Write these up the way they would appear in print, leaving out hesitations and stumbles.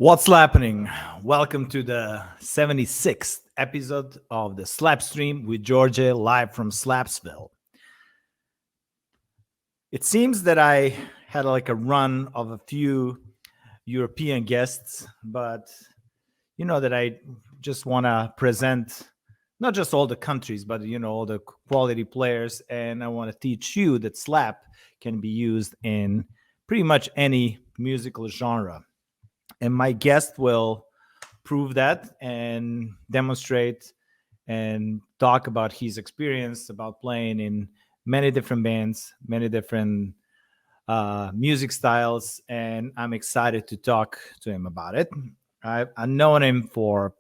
What's happening? Welcome to the 76th episode of the Slapstream with Djordje, live from Slapsville. It seems that I had like a run of a few European guests, but you know that I just want to present not just all the countries, but all the quality players, and I want to teach you that slap can be used in pretty much any musical genre. And my guest will prove that and demonstrate and talk about his experience about playing in many different bands, many different music styles, and I'm excited to talk to him about it. I've known him for,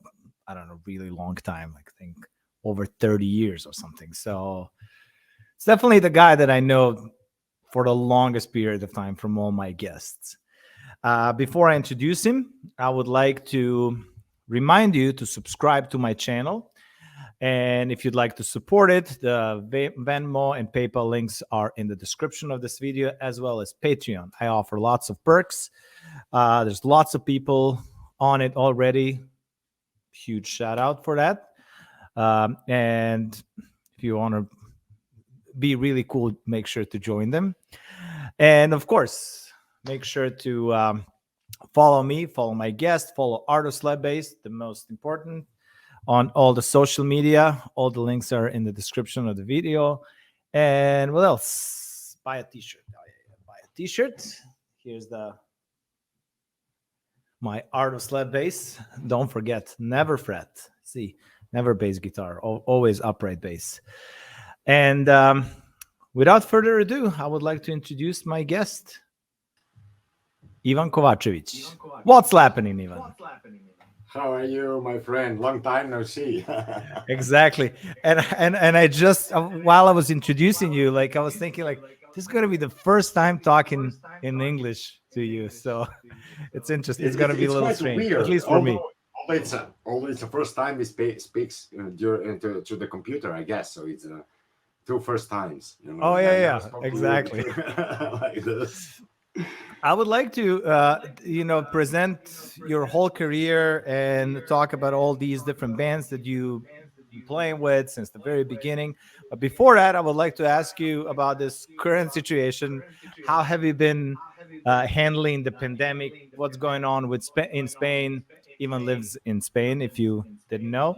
I don't know, really long time, like I think over 30 years or something. So it's definitely the guy that I know for the longest period of time from all my guests. Before I introduce him, I would like to remind you to subscribe to my channel. And if you'd like to support it, the Venmo and PayPal links are in the description of this video, as well as Patreon. I offer lots of perks. There's lots of people on it already. Huge shout out for that. And if you want to be really cool, make sure to join them. And of course, make sure to follow me, follow my guest, follow Art of Slap Bass, the most important, on all the social media. All the links are in the description of the video. And what else? Buy a t-shirt. Oh, yeah, buy a t-shirt. Here's my Art of Slap Bass. Don't forget, never fret. See, never bass guitar, always upright bass. And without further ado, I would like to introduce my guest, IVAN KOVACEVIC. What's happening, Ivan? How are you, my friend? Long time no see. Exactly. And I just while I was introducing you, like I was thinking, like this is gonna be the first time talking in English to you. So it's interesting. It's gonna be a little strange, weird, at least for me. Although it's the first time we speaks to the computer, I guess. So it's two first times. Oh yeah, exactly. Like this. I would like to, present your whole career and talk about all these different bands that you've been playing with since the very beginning. But before that, I would like to ask you about this current situation. How have you been handling the pandemic? What's going on with in Spain? Even lives in Spain, if you didn't know,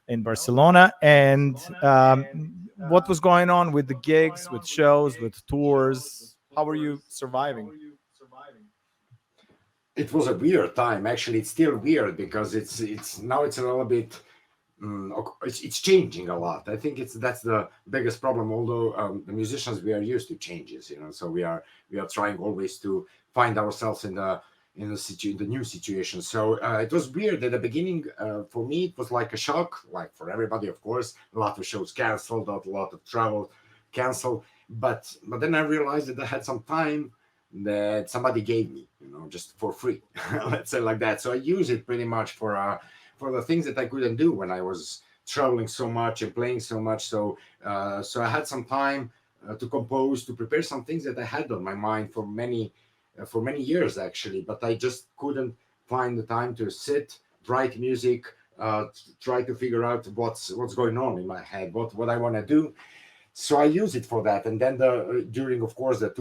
in Barcelona. And what was going on with the gigs, with shows, with tours? How are you surviving? It was a weird time. Actually, it's still weird because it's now it's a little bit. It's changing a lot. I think that's the biggest problem. Although the musicians, we are used to changes, so we are trying always to find ourselves in the new situation. So it was weird at the beginning. For me, it was like a shock, like for everybody, of course. A lot of shows canceled, a lot of travel canceled. But then I realized that I had some time that somebody gave me, just for free. Let's say like that. So I use it pretty much for the things that I couldn't do when I was traveling so much and playing so much. So I had some time to compose, to prepare some things that I had on my mind for many years actually, but I just couldn't find the time to sit, write music, try to figure out what's going on in my head, what I want to do. So I use it for that. And then during, of course, the first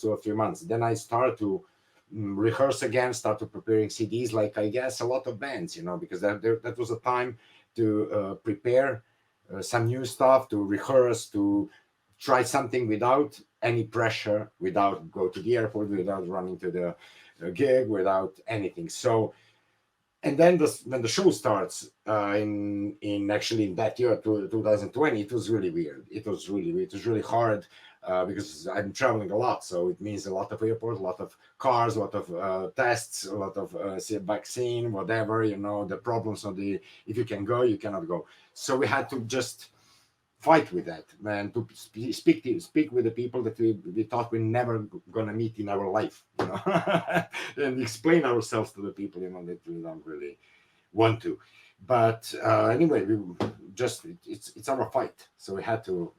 2 or 3 months, then I start to rehearse again, start to preparing CDs, like I guess a lot of bands, because that was a time to prepare some new stuff, to rehearse, to try something without any pressure, without go to the airport, without running to the gig, without anything. So, and then when the show starts in that year, 2020, it was really weird. It was really hard because I'm traveling a lot. So it means a lot of airports, a lot of cars, a lot of tests, a lot of vaccine, whatever, the problems of if you can go, you cannot go. So we had to just fight with that, and to speak with the people that we thought we're never gonna meet in our life, and explain ourselves to the people, that we don't really want to. But anyway, it's our fight, so we had to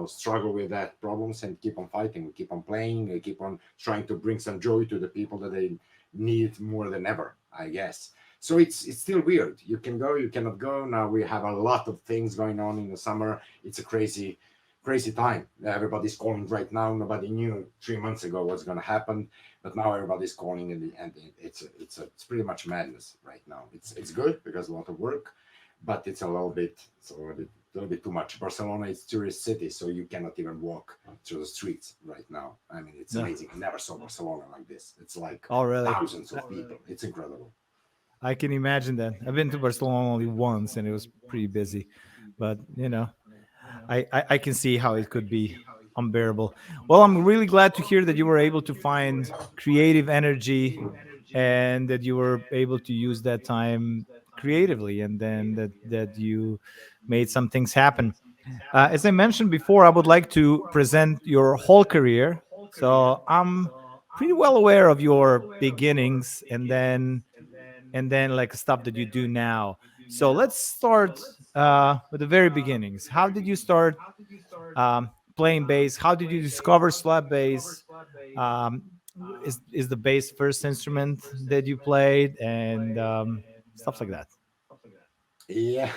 struggle with that problems and keep on fighting. We keep on playing. We keep on trying to bring some joy to the people that they need more than ever, I guess. So it's still weird. You can go, you cannot go. Now we have a lot of things going on in the summer. It's a crazy time. Everybody's calling right now. Nobody knew 3 months ago what's going to happen, but now everybody's calling, and it's pretty much madness right now. It's good because a lot of work, but it's a little bit too much. Barcelona is tourist city, so you cannot even walk through the streets right now. I mean, it's No. amazing. I never saw Barcelona like this. It's like Oh, really? thousands of people. It's incredible. I can imagine that. I've been to Barcelona only once, and it was pretty busy. But I can see how it could be unbearable. Well, I'm really glad to hear that you were able to find creative energy and that you were able to use that time creatively, and then that you made some things happen. As I mentioned before, I would like to present your whole career. So I'm pretty well aware of your beginnings, and then like stuff that you do now. So let's start with the very beginnings. How did you start playing bass? How did you discover slap bass? Um, is the bass first instrument that you played, and stuff like that? Yeah,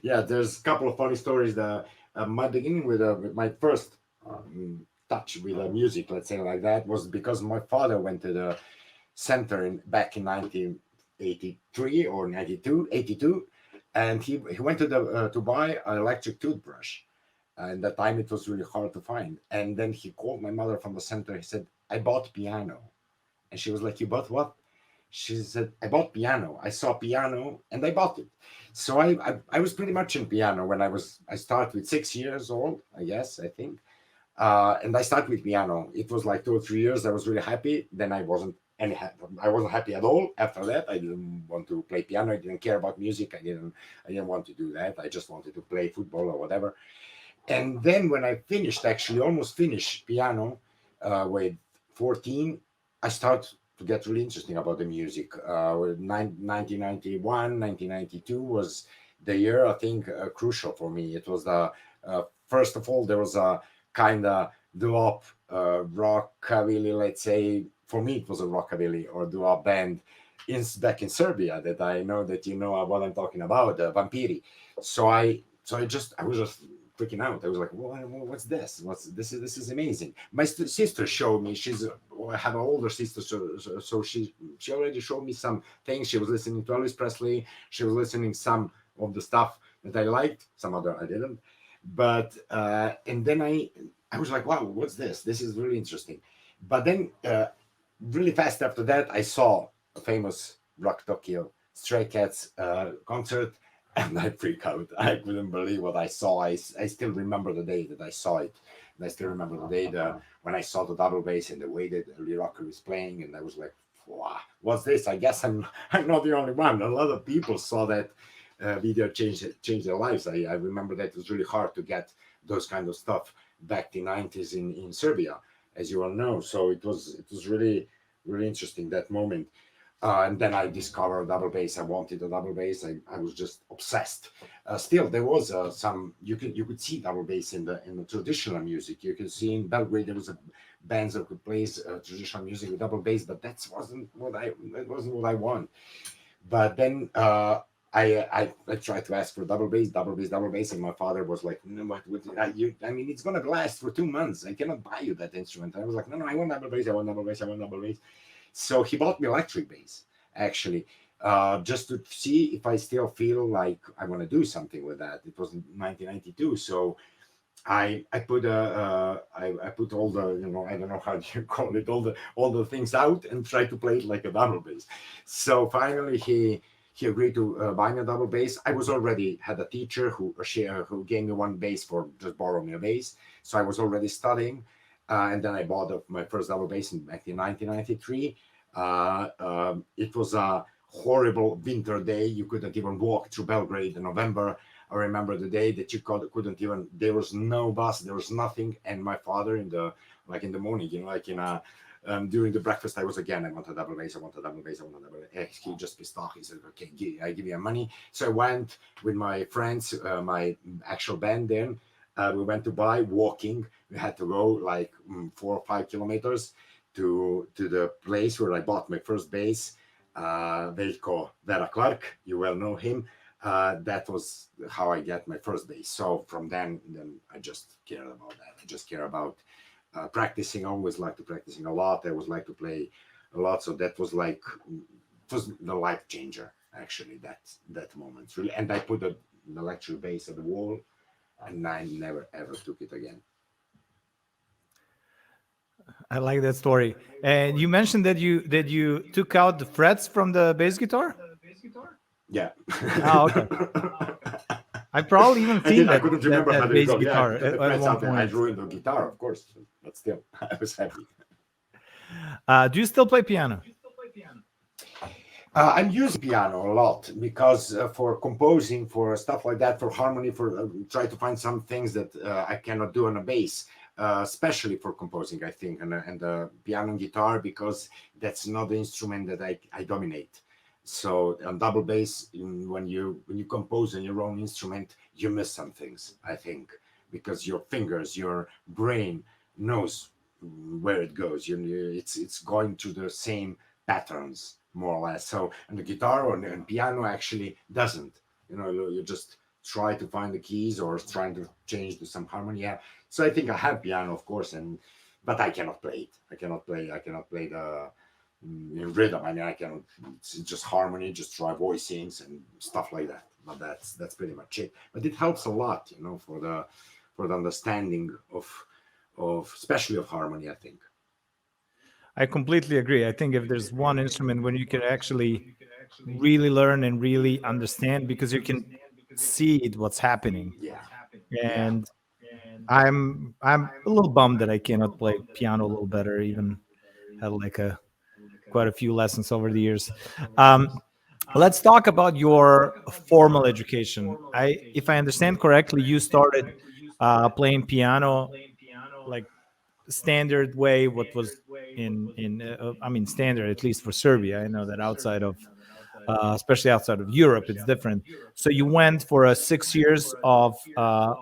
yeah. There's a couple of funny stories. My beginning with my first touch with music, let's say like that, was because my father went to the center back in 1983 or 82, and he went to buy an electric toothbrush. And that time it was really hard to find. And then he called my mother from the center. He said, "I bought piano," and she was like, "You bought what?" She said, "I bought piano. I saw piano and I bought it." So I was pretty much in piano when I started with 6 years old, I guess, I think. And I started with piano. It was like 2 or 3 years. I was really happy. Then I wasn't happy at all. After that, I didn't want to play piano. I didn't care about music. I didn't want to do that. I just wanted to play football or whatever. And then when I finished, actually almost finished piano with 14, I started to get really interesting about the music. 1991, 1992 was the year, I think, crucial for me. It was first of all, there was a kind of doo-wop rockabilly, let's say. For me, it was a rockabilly or doo-wop band back in Serbia that I know that you know what I'm talking about, Vampiri. I was just freaking out. I was like, what's this? This is amazing. My sister showed me. I have an older sister, so she already showed me some things. She was listening to Elvis Presley. She was listening some of the stuff that I liked. Some other I didn't. But and then I was like, wow, what's this? This is really interesting. But then really fast after that, I saw a famous Rock Tokyo Stray Cats concert, and I freaked out. I couldn't believe what I saw. I still remember the day that I saw it. And I still remember the day when I saw the double bass and the way that Lee Rocker was playing, and I was like, wow, what's this? I guess I'm not the only one. A lot of people saw that video change their lives. I remember that it was really hard to get those kind of stuff back in the 90s in Serbia, as you all know. So it was really, really interesting, that moment. And then I discovered double bass. I wanted a double bass. I was just obsessed. Still, there was some you could see double bass in the traditional music. You could see in Belgrade there was a bands that could play traditional music with double bass, but that wasn't what I want. But then I tried to ask for double bass, double bass, and my father was like, "No, I mean, it's gonna last for 2 months. I cannot buy you that instrument." I was like, "No, I want double bass. I want double bass. I want double bass." So he bought me electric bass, actually, just to see if I still feel like I want to do something with that. It was in 1992, so I put all the I don't know how you call it, all the things out and try to play it like a double bass. So finally he agreed to buy me a double bass. I was already had a teacher who gave me one bass for just borrow me a bass. So I was already studying. And then I bought my first double bass back in 1993. It was a horrible winter day. You couldn't even walk through Belgrade in November. I remember the day that you couldn't even. There was no bus. There was nothing. And my father in the morning, during the breakfast, I want a double bass. I want a double bass. I want a double bass. He just pissed off. He said, "Okay, I give you money." So I went with my friends, my actual band then. We went to buy walking. We had to go like 4 or 5 kilometers to the place where I bought my first bass. Veljko Vera Clark, you well know him. That was how I get my first bass. So from then I just care about that. I just care about practicing. I always like to practicing a lot. I always like to play a lot. So that was like it was the life changer actually. That moment really. And I put an electric bass at the wall, and I never ever took it again. I like that story. And you mentioned that you took out the frets from the bass guitar. Yeah. Oh, okay. I've probably even I did. seen I that couldn't that, remember how that to bass go. Yeah, I guitar took the at frets one out and I point. ruined the guitar, of course. But still, I was happy. Do you still play piano? I'm using piano a lot because for composing, for stuff like that, for harmony, for try to find some things that I cannot do on a bass, especially for composing, I think, and piano and guitar because that's not the instrument that I dominate. So on double bass, when you compose on your own instrument, you miss some things, I think, because your fingers, your brain knows where it goes. It's going to the same patterns more or less. So and the guitar or and piano actually doesn't. You just try to find the keys or trying to change to some harmony. Yeah. So I think I have piano, of course, and but I cannot play it. I cannot play. I cannot play the in rhythm. I mean, I cannot. It's just harmony, just try voicings and stuff like that. But that's pretty much it. But it helps a lot, for the understanding of especially of harmony. I think. I completely agree. I think if there's one instrument when you can actually really learn and really understand because you can see it, what's happening. Yeah. Yeah. And I'm a little bummed that I cannot play piano a little better. Even had like a quite a few lessons over the years. Um, let's talk about your formal education. If I understand correctly, you started playing piano like standard way. What was I mean, standard at least for Serbia. I know that outside of especially outside of Europe, it's different. So you went for 6 years of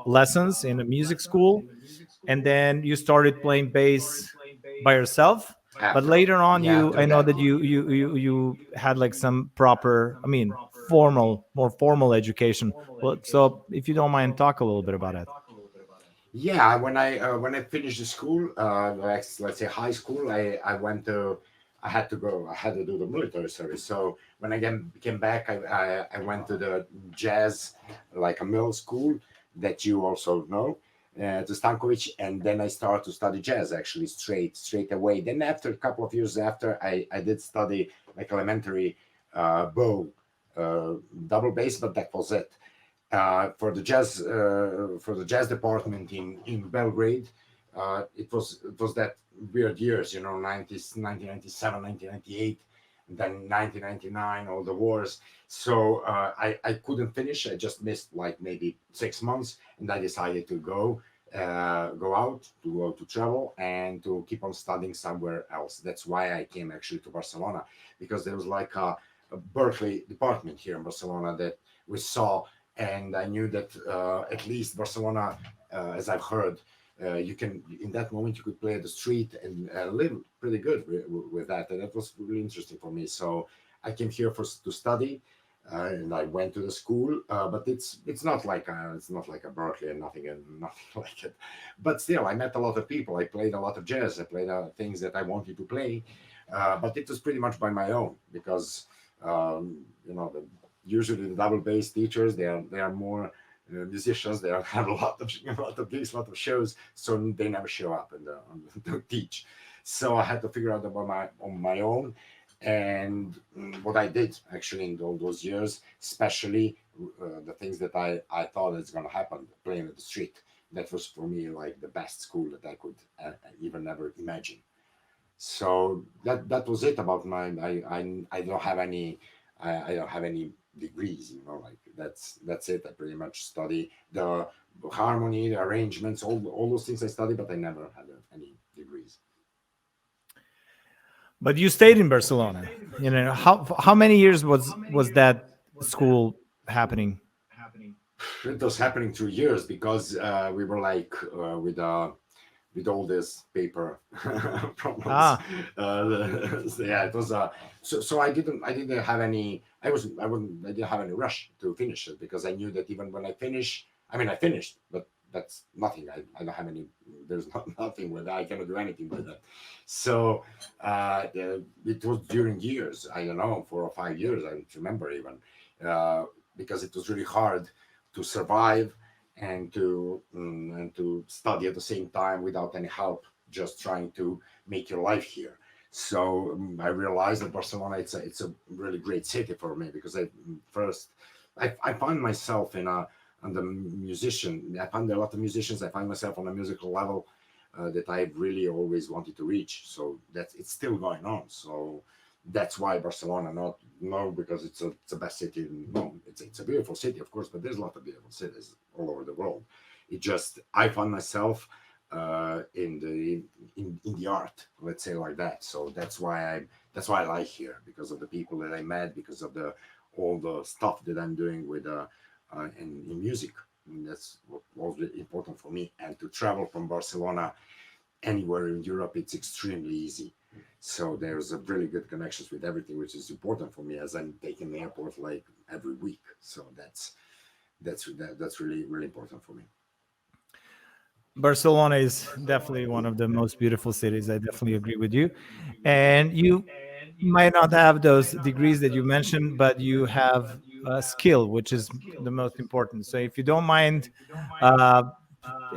lessons in a music school, and then you started playing bass by yourself. But After. later on, Yeah. After I know that. that you had like some proper, I mean, more formal education. Well, so if you don't mind, talk a little bit about it. Yeah, when I finished the school, let's say high school, I went to I had to go I had to do the military service. So when I came back, I went to the jazz, like a middle school that you also know, to Stankovic, and then I started to study jazz actually straight away. Then after a couple of years after, I did study like elementary bow, uh, double bass, but that was it for the jazz department in Belgrade. It was that weird years, 90s, 1997, 1998, and then 1999, all the wars. So I couldn't finish. I just missed like maybe 6 months, and I decided to go out to go to travel and to keep on studying somewhere else. That's why I came actually to Barcelona because there was like a Berkeley department here in Barcelona that we saw, and I knew that at least Barcelona, as I've heard, you can in that moment you could play at the street and live pretty good with that, and that was really interesting for me. So I came here to study, and I went to the school, but it's not like a Berkeley and nothing like it. But still, I met a lot of people. I played a lot of jazz. I played things that I wanted to play, but it was pretty much by my own because usually the double bass teachers they are more musicians. They have a lot of gigs, a lot of shows, so they never show up and to teach. So I had to figure out about on my own, and what I did actually in all those years, especially the things that I thought is going to happen, playing at the street. That was for me like the best school that I could even ever imagine. So that was it about mine. I don't have any I don't have any degrees, like that's it. I pretty much study the harmony, the arrangements, all those things I study, but I never had any degrees. But you stayed in Barcelona. How many years was that school happening? It was happening through years because we were like with all this paper problems. Ah, Yeah, it was so I didn't have any I didn't have any rush to finish it because I knew that even when I finish, I mean I finished, but that's nothing. I don't have any. There's not nothing with that. I cannot do anything with that. So it was during years. I don't know, 4 or 5 years. I don't remember even because it was really hard to survive and to study at the same time without any help, just trying to make your life here. So I realized that Barcelona it's a really great city for me because first I find myself in a and the musician. I find a lot of musicians. I find myself on a musical level that I really always wanted to reach. So that's it's still going on. So that's why Barcelona, not no because it's the best city. No, it's a beautiful city, of course, but there's a lot of beautiful cities all over the world. It just I find myself in the art, let's say like that. So that's why I like here because of the people that I met, because of the all the stuff that I'm doing with in music. And that's what was really important for me. And to travel from Barcelona anywhere in Europe, it's extremely easy. So there's a really good connections with everything, which is important for me as I'm taking the airport like every week. So that's really really important for me. Barcelona is definitely one of the most beautiful cities. I definitely agree with you. And you might not have those degrees that you mentioned, but you have a skill, which is the most important. So if you don't mind, uh,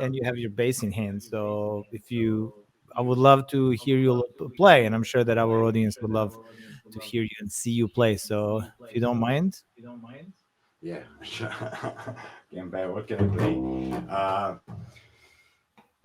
and you have your bass in hand, so if you, I would love to hear you play, and I'm sure that our audience would love to hear you and see you play. So if you don't mind, Yeah, can play. What can I play?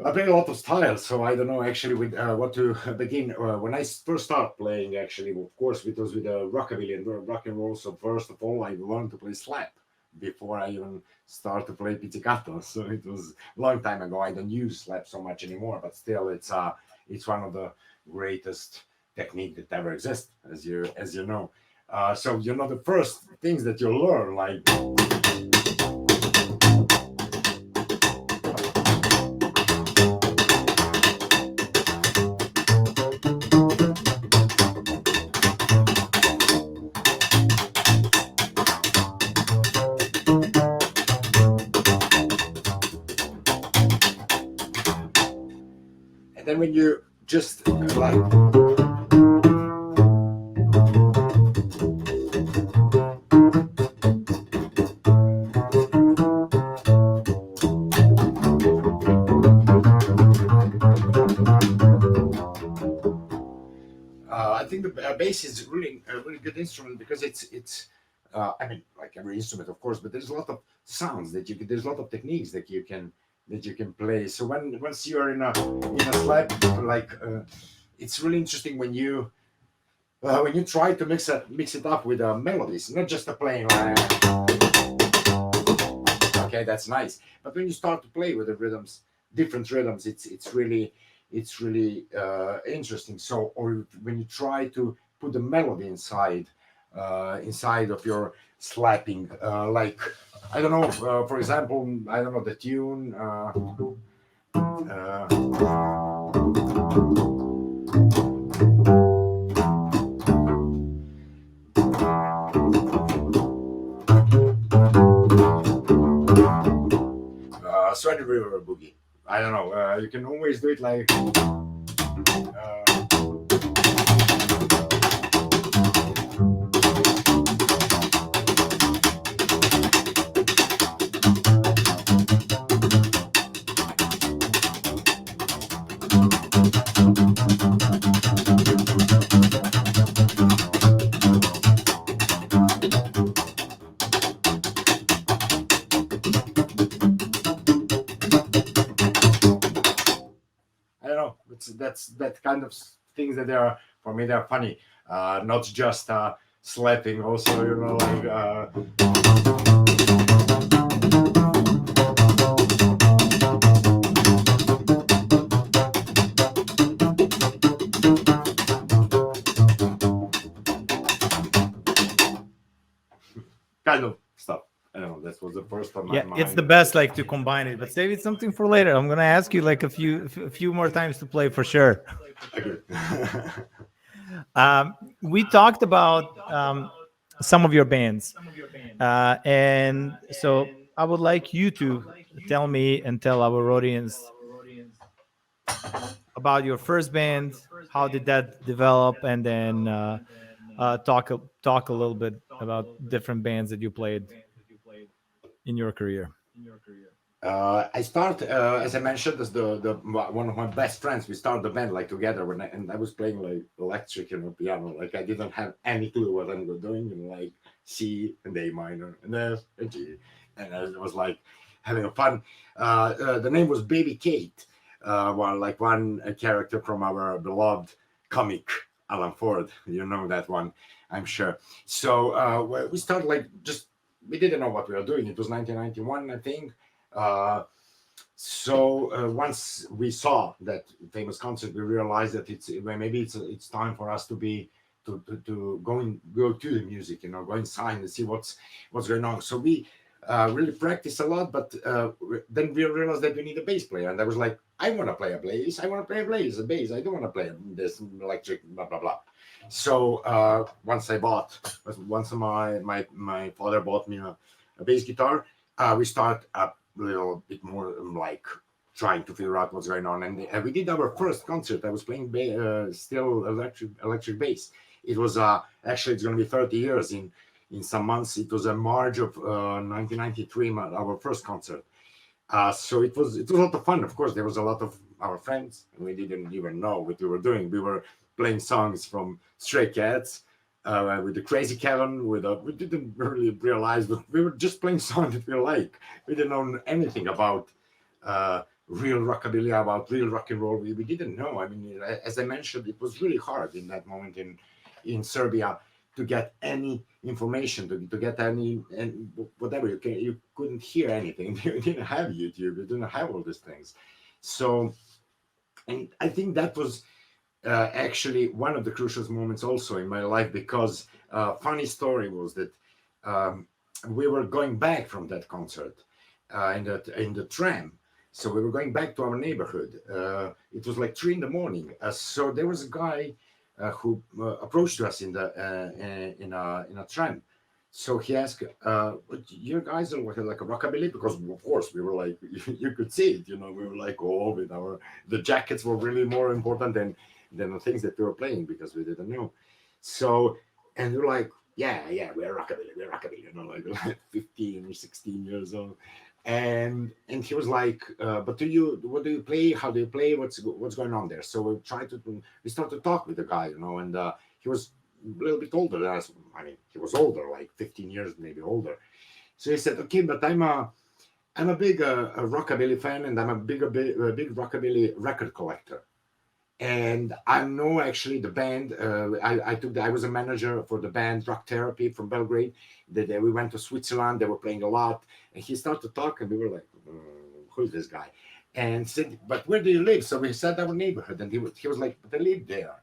I play a lot of styles, so I don't know actually with what to begin. When I first started playing, actually, of course, it was with rockabilly and rock and roll. So first of all, I learned to play slap before I even start to play pizzicato. So it was a long time ago. I don't use slap so much anymore, but still, it's one of the greatest technique that ever exists, as you know. So the first things that you learn, like and then when you just like I think the bass is really a really good instrument because it's I mean like every instrument of course, but there's a lot of sounds that there's a lot of techniques that you can play. So once you are in a slap like it's really interesting when you try to mix it up with melodies, not just a plain like okay, that's nice. But when you start to play with the rhythms, different rhythms, it's really interesting. So, or when you try to put the melody inside of your slapping, like I don't know, for example, I don't know the tune. Sweaty River Boogie. I don't know. You can always do it like. I don't know. That's that kind of things that they are for me. They're funny. Not just slapping. Also, like. Kind of stuff. I don't know. That was the first on my Yeah, it's the mind. best like to combine it, but save it something for later. I'm gonna ask you like a few more times to play for sure. Okay. We talked about some of your bands, and so I would like you to tell me and tell our audience about your first band. How did that develop, and then talk a little bit about different bands that you played in your career. I start as I mentioned as the one of my best friends. We started the band like together and I was playing like electric piano. Like I didn't have any clue what I'm doing. Like C and A minor and F and G, and I was like having a fun. The name was Baby Kate. One character from our beloved comic Alan Ford. You know that one, I'm sure. So we started like just we didn't know what we were doing. It was 1991, I think. Uh, once we saw that famous concert, we realized that it's time for us to be to go to the music, go inside and see what's going on. So we really practiced a lot, but then we realized that we need a bass player, and I was like, I want to play a bass. I want to play a bass. I don't want to play this electric blah blah blah. So once my father bought me a bass guitar, we start a little bit more like trying to figure out what's going on. And we did our first concert. I was playing still electric bass. It was actually it's going to be 30 years in some months. It was a March of 1993, our first concert. So it was a lot of fun. Of course, there was a lot of our friends, and we didn't even know what we were doing. We were playing songs from Stray Cats, with the Crazy Kevin. We didn't really realize, but we were just playing songs that we like. We didn't know anything about real rockabilly, about real rock and roll. We didn't know. I mean, as I mentioned, it was really hard in that moment in Serbia to get any information, to get any and whatever. You couldn't hear anything. You didn't have YouTube. You didn't have all these things. So, and I think that was actually one of the crucial moments also in my life, because funny story was that um, we were going back from that concert in the tram. So we were going back to our neighborhood. It was like 3 in the morning. So there was a guy who approached us in a tram. So he asked, "You guys are like a rockabilly?" Because of course we were like, you could see it. We were like, oh, with the jackets were really more important than the things that we were playing, because we didn't know. So, and we were like, yeah, we're rockabilly, like 15 or 16 years old. And he was like, but what do you play? How do you play? What's going on there? So we started to talk with the guy, and he was a little bit older than us. I mean, he was older, like 15 years, maybe older. So he said, okay, but I'm a big a rockabilly fan, and I'm a big rockabilly record collector. And I know actually the band. I was a manager for the band Rock Therapy from Belgrade. We went to Switzerland. They were playing a lot, and he started to talk, and we were like, "Who's this guy?" And said, "But where do you live?" So we said our neighborhood, and he was like, "But I live there.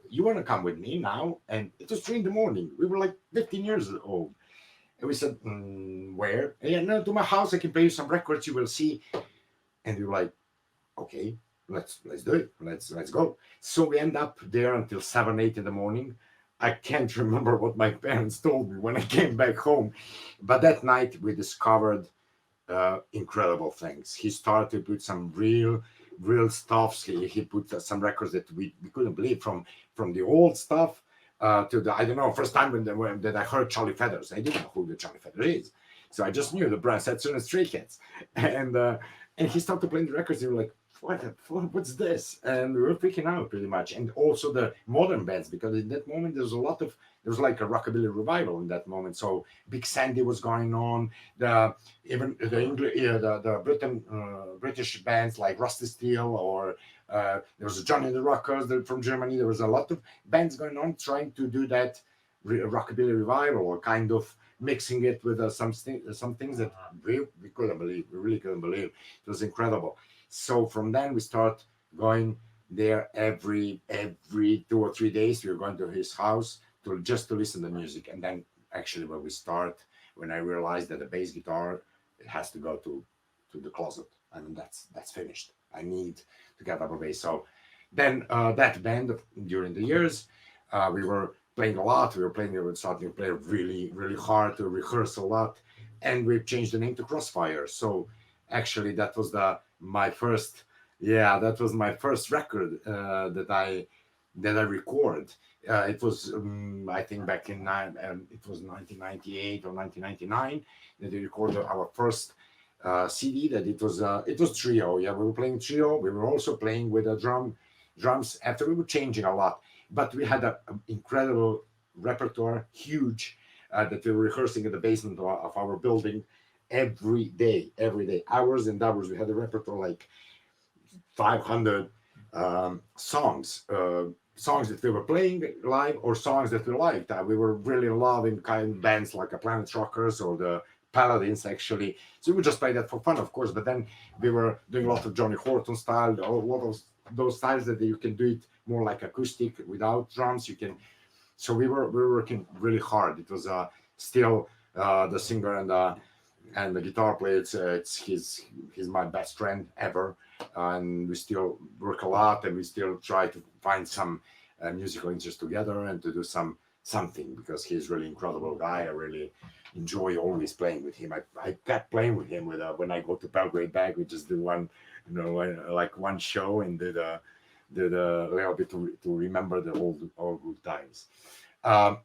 You want to come with me now?" And it was 3 in the morning. We were like 15 years old, and we said, "Where?" And yeah, no, to my house. I can play you some records. You will see. And we were like, okay, let's do it. Let's go. So we end up there until 7, 8 in the morning. I can't remember what my parents told me when I came back home, but that night we discovered incredible things. He started to put some real stuff. He put some records that we couldn't believe, from the old stuff to the, I don't know, first time that I heard Charlie Feathers. I didn't know who the Charlie Feathers is, so I just knew the Brass Hats and Stray Cats, and he started playing the records. And we were like, what's this? And we were freaking out pretty much. And also the modern bands, because in that moment there was like a rockabilly revival in that moment. So Big Sandy was going on. Even the English, the British bands like Rusty Steel, or there was Johnny the Rockers from Germany. There was a lot of bands going on trying to do that rockabilly revival, or kind of mixing it with some things that we couldn't believe. We really couldn't believe. It was incredible. So from then we start going there every 2 or 3 days. We were going to his house to listen to music, and then actually when we when I realized that the bass guitar, it has to go to the closet. I mean, that's finished. I need to get double bass. So then that band during the years, we were playing a lot. We were starting to play really, really hard, to rehearse a lot, and we changed the name to Crossfire. So actually, that was my first, yeah, that was my first record that I record. It was, I think, back in it was 1998 or 1999 that we recorded our first CD. That it was trio. Yeah, we were playing trio. We were also playing with a drums. After we were changing a lot, but we had an incredible repertoire, huge, that we were rehearsing in the basement of our building every day, hours and hours. We had a repertoire like 500 songs that we were playing live or songs that we liked. We were really loving kind of bands like a Planet Rockers or the Paladins, actually. So we just played that for fun, of course. But then we were doing a lot of Johnny Horton style, a lot of those styles that you can do it more like acoustic without drums. You can. So we were working really hard. It was still the singer and the guitar player. He's my best friend ever, and we still work a lot, and we still try to find some musical interest together and to do something, because he's really incredible guy. I really enjoy always playing with him. I kept playing with him when I go to Belgrade back. We just do one, like one show, and did a little bit to remember the old good times. Um,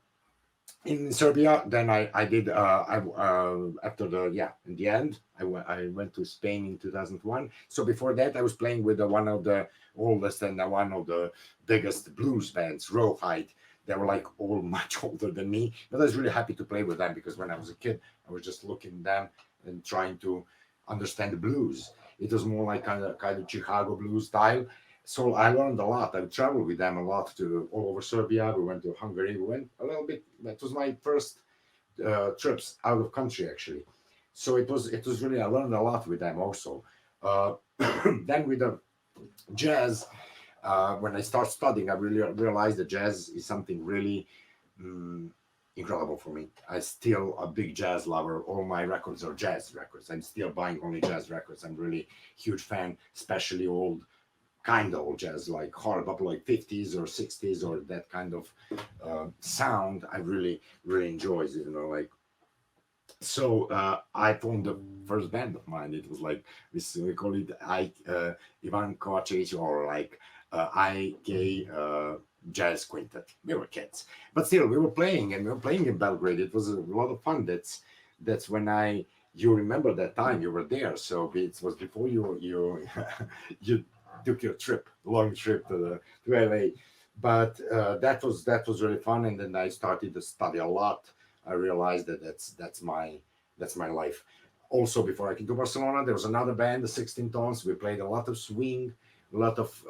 in Serbia, then I did after in the end I went to Spain in 2001. So before that I was playing with one of the oldest and one of the biggest blues bands, Hoyt. They were like all much older than me, but I was really happy to play with them, because when I was a kid I was just looking at them and trying to understand the blues. It was more like kind of Chicago blues style. So I learned a lot. I traveled with them a lot to all over Serbia. We went to Hungary. We went a little bit. That was my first trips out of country, actually. So it was really, I learned a lot with them also. Uh, then with the jazz, when I start studying, I really realized that jazz is something really mm, incredible for me. I'm still a big jazz lover. All my records are jazz records. I'm still buying only jazz records. I'm really huge fan, especially old kind of old jazz, like hard up like 50s or 60s, or that kind of sound. I really really enjoys it, like. So I formed the first band of mine. It was like this, we call it Ivan Kovacevic, or like IK jazz quintet. We were kids, but still we were playing, and we were playing in Belgrade. It was a lot of fun. That's when you remember that time you were there. So it was before you you took your long trip to LA. But that was really fun. And then I started to study a lot. I realized that that's my life. Also, before I came to Barcelona, there was another band, the 16 Tons. We played a lot of swing, a lot of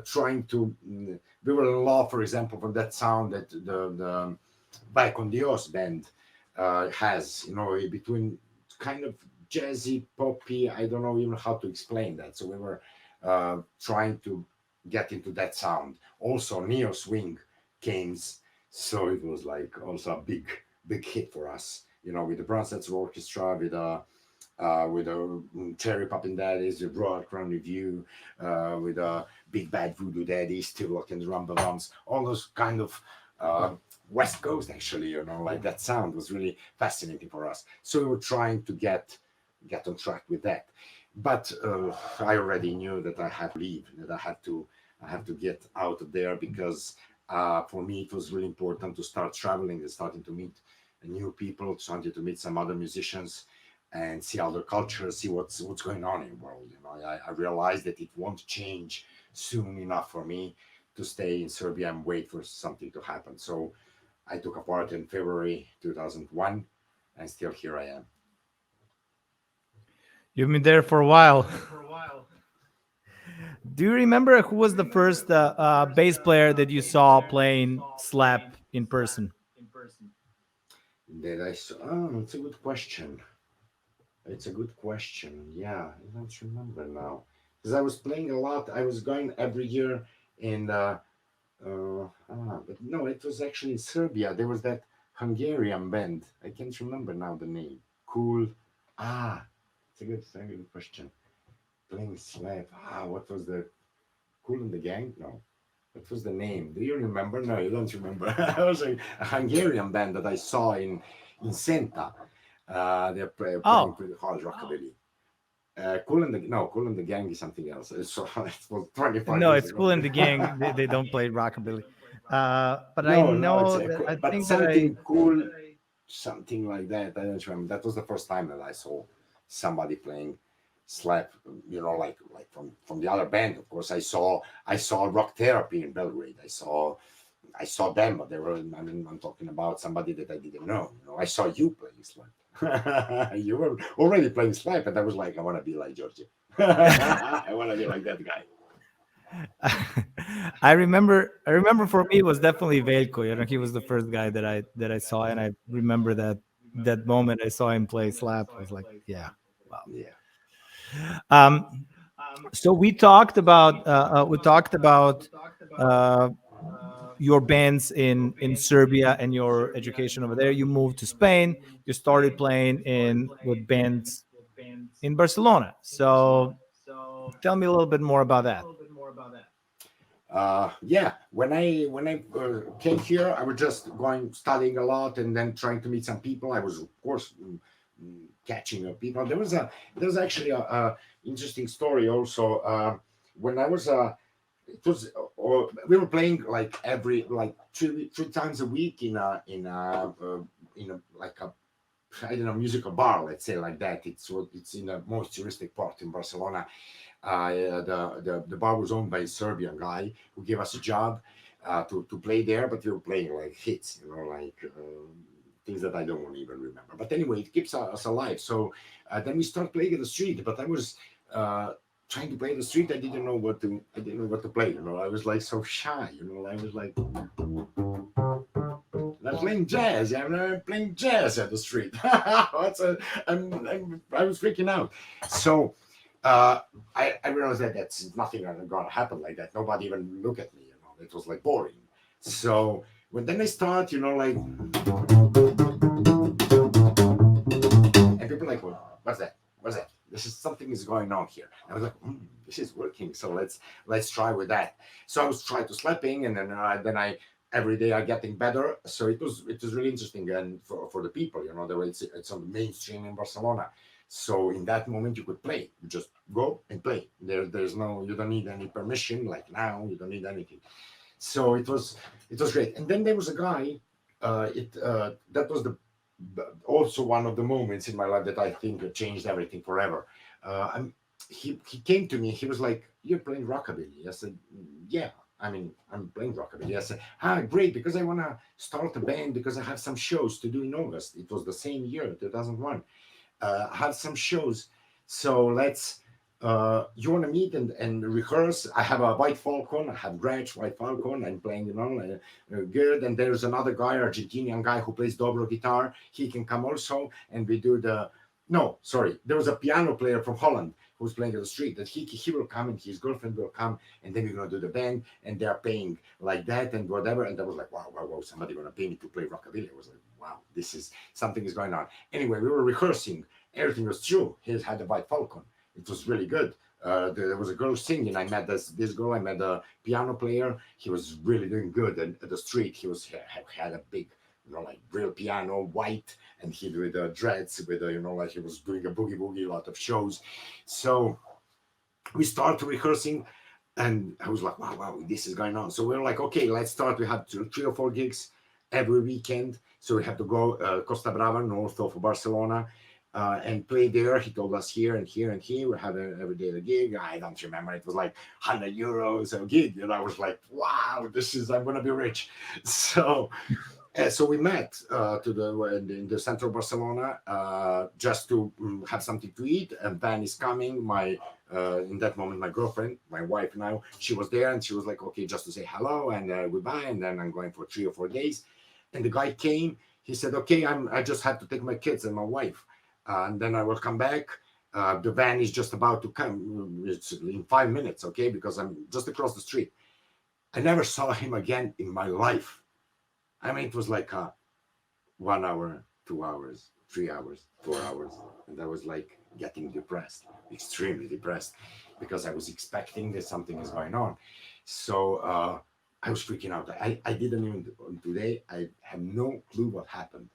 trying to. We were in love, for example, for that sound that the Vai Con Dios band has. Between kind of jazzy, poppy. I don't know even how to explain that. So we were trying to get into that sound. Also, neo swing came, so it was like also a big hit for us. With the Barcelona Orchestra, with Cherry Poppin' Daddies, the Broad Crown Review, with Big Bad Voodoo Daddies, Tugboat and the Rumble Drums, all those kind of West Coast, actually, like that sound was really fascinating for us. So we were trying to get on track with that. But I already knew that I had to leave, that I have to get out of there, because for me it was really important to start traveling and starting to meet new people, starting to meet some other musicians and see other cultures, see what's going on in the world. I realized that it won't change soon enough for me to stay in Serbia and wait for something to happen. So I took a part in February 2001, and still here I am. You've been there for a while. Do you remember who was the first bass player that you saw playing slap in person? That I saw. Oh, it's a good question. It's a good question. Yeah, I don't remember now, because I was playing a lot. I was going every year in but no, it was actually in Serbia. There was that Hungarian band. I can't remember now the name. Cool. Ah, it's a good question. Playing slap. What was the Cool in the Gang? No. What was the name? Do you remember? No, you don't remember. It was a Hungarian band that I saw in Senta. They're playing Oh, pretty hard rockabilly. Cool and the Gang is something else. So it was 25 no, years it's ago. Cool in the Gang. They don't play rockabilly. But I No, it's know that I but think that I something cool, something like that. I don't remember. That was the first time that I saw somebody playing slap. Like from the other band. Of course, I saw Rock Therapy in Belgrade. I saw them, but they were. I mean, I'm talking about somebody that I didn't know. I saw you playing slap. You were already playing slap, and I was like, I want to be like Djordje. I want to be like that guy. I remember for me it was definitely Velko. He was the first guy that I saw, and I remember that moment I saw him play slap. I was like, yeah, wow. Yeah. Um, so we talked about uh, your bands in Serbia and your education over there. You moved to Spain. You started playing in with bands in Barcelona. So tell me a little bit more about that. Yeah, when I came here, I was just going studying a lot and then trying to meet some people. I was, of course, catching people. There was actually a interesting story also. When I was it was we were playing like every like three times a week in a like a I don't know, musical bar, let's say like that. It's in the most touristic part in Barcelona. The bar was owned by a Serbian guy who gave us a job to play there, but we were playing like hits, things that I don't even remember. But anyway, it keeps us alive. So then we start playing in the street. But I was uh, trying to play in the street. I didn't know what to play. I was like so shy. I was like I'm playing jazz. I'm playing jazz at the street. I was freaking out. So uh, I realized that that's nothing gonna happen like that. Nobody even look at me. It was like boring. So when then I start, like, and people are like, what's that? What's that? This is something is going on here. And I was like, this is working. So let's try with that. So I was trying to slapping, and then I every day I getting better. So it was really interesting, and for the people, the way it's on the mainstream in Barcelona. So in that moment you could play. You just go and play. There's no, you don't need any permission like now. You don't need anything. So it was great. And then there was a guy. It That was the also one of the moments in my life that I think changed everything forever. I'm, he came to me. He was like, "You're playing rockabilly." I said, "Yeah." I mean, I'm playing rockabilly. I said, great, because I want to start a band because I have some shows to do in August. It was the same year, 2001. I have some shows. So you want to meet and rehearse? I have a white falcon. I have Gretsch, white falcon. I'm playing, good. And there's another guy, Argentinian guy who plays dobro guitar. He can come also. And we do no, sorry. There was a piano player from Holland who's playing at the street that he will come and his girlfriend will come and then we're going to do the band and they're paying like that and whatever. And I was like, wow, wow, wow, somebody going to pay me to play rockabilly. I was like, wow, this is something is going on. Anyway, we were rehearsing. Everything was true. He had a white falcon. It was really good. There was a girl singing. I met this girl. I met a piano player. He was really doing good. And at the street, had a big, like real piano, white, and he with dreads, with like he was doing a boogie boogie, a lot of shows. So we started rehearsing, and I was like, wow, wow, this is going on. So we were like, okay, let's start. We had three or four gigs every weekend. So we had to go Costa Brava, north of Barcelona, and play there. He told us here and here and here. We had every day a gig. I don't remember. It was like €100 a gig. And I was like, wow, I'm going to be rich. So we met in the central Barcelona just to have something to eat. And Van is coming. In that moment, my girlfriend, my wife now, she was there and she was like, okay, just to say hello and goodbye. And then I'm going for 3 or 4 days. And the guy came. He said, okay, I just have to take my kids and my wife. And then I will come back. The van is just about to come. It's in 5 minutes, okay? Because I'm just across the street. I never saw him again in my life. I mean, it was like 1 hour, 2 hours, 3 hours, 4 hours. And I was like getting depressed, extremely depressed, because I was expecting that something is going on. So I was freaking out. I didn't even today. I have no clue what happened.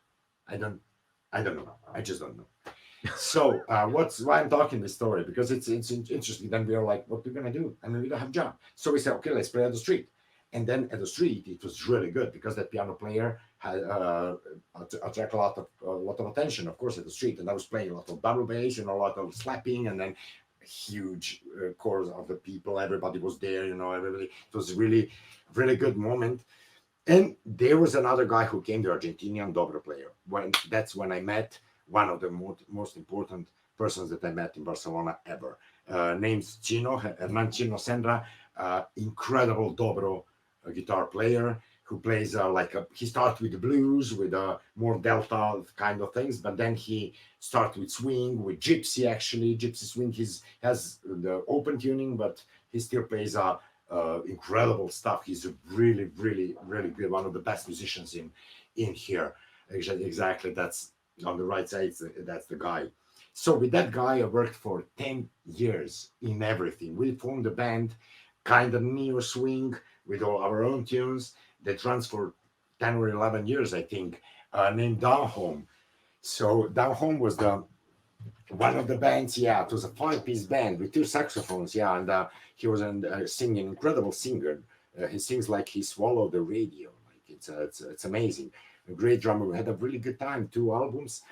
I don't I don't know. I just don't know. So what's why I'm talking this story, because it's interesting. Then we are like, what we're gonna do? I mean, we don't have a job. So we said, okay, let's play at the street. And then at the street, it was really good because that piano player had attract a lot of attention, of course, at the street. And I was playing a lot of double bass and a lot of slapping, and then huge chorus of the people. Everybody was there, everybody. It was really, really good moment. And there was another guy who came, the Argentinian dobro player. That's when I met one of the most important persons that I met in Barcelona ever. Name's Hernan Chino Senra, incredible dobro guitar player who plays he starts with the blues, with more delta kind of things, but then he starts with swing, with gypsy actually. Gypsy swing, he has the open tuning, but he still plays incredible stuff. He's a really, really, really good, one of the best musicians in here. Exactly, that's on the right side. That's the guy. So with that guy, I worked for 10 years in everything. We formed a band, kind of neo swing with all our own tunes that runs for 10 or 11 years, I think, named Down Home. So Down Home was the one of the bands. Yeah, it was a 5-piece band with 2 saxophones. Yeah, and he was singing, incredible singer. He sings like he swallowed the radio. Like it's amazing. A great drummer. We had a really good time. 2 albums.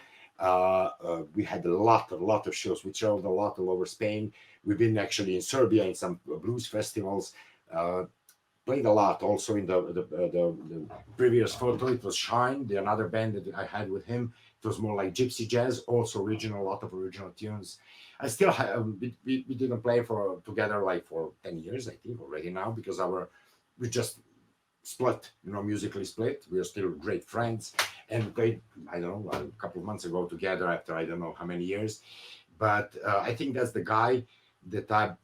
We had a lot of shows. We traveled a lot all over Spain. We've been actually in Serbia in some blues festivals. Played a lot also in the previous photo. It was Shine, the another band that I had with him. It was more like gypsy jazz, also original, a lot of original tunes. I still we didn't play for together like for 10 years, I think, already now, because we just split, musically split. We are still great friends, and we played, I don't know, a couple of months ago together after I don't know how many years. But I think that's the guy that I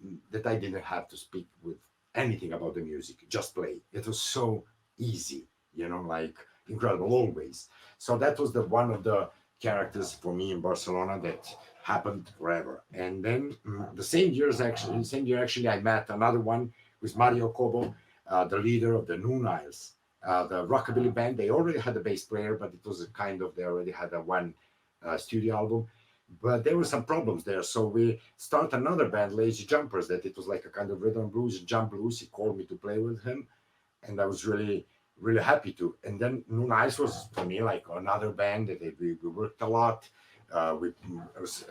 didn't have to speak with anything about the music, just play. It was so easy, like incredible always. So that was the one of the characters for me in Barcelona that happened forever. And then same year actually, I met another one with Mario Cobo, the leader of the new Niles, the rockabilly band. They already had a bass player, but it was they already had a one studio album. But there were some problems there, so we start another band, Lazy Jumpers. That it was like a kind of rhythm blues, jump blues. He called me to play with him, and I was really, really happy to. And then New Nice was for me like another band that we worked a lot. We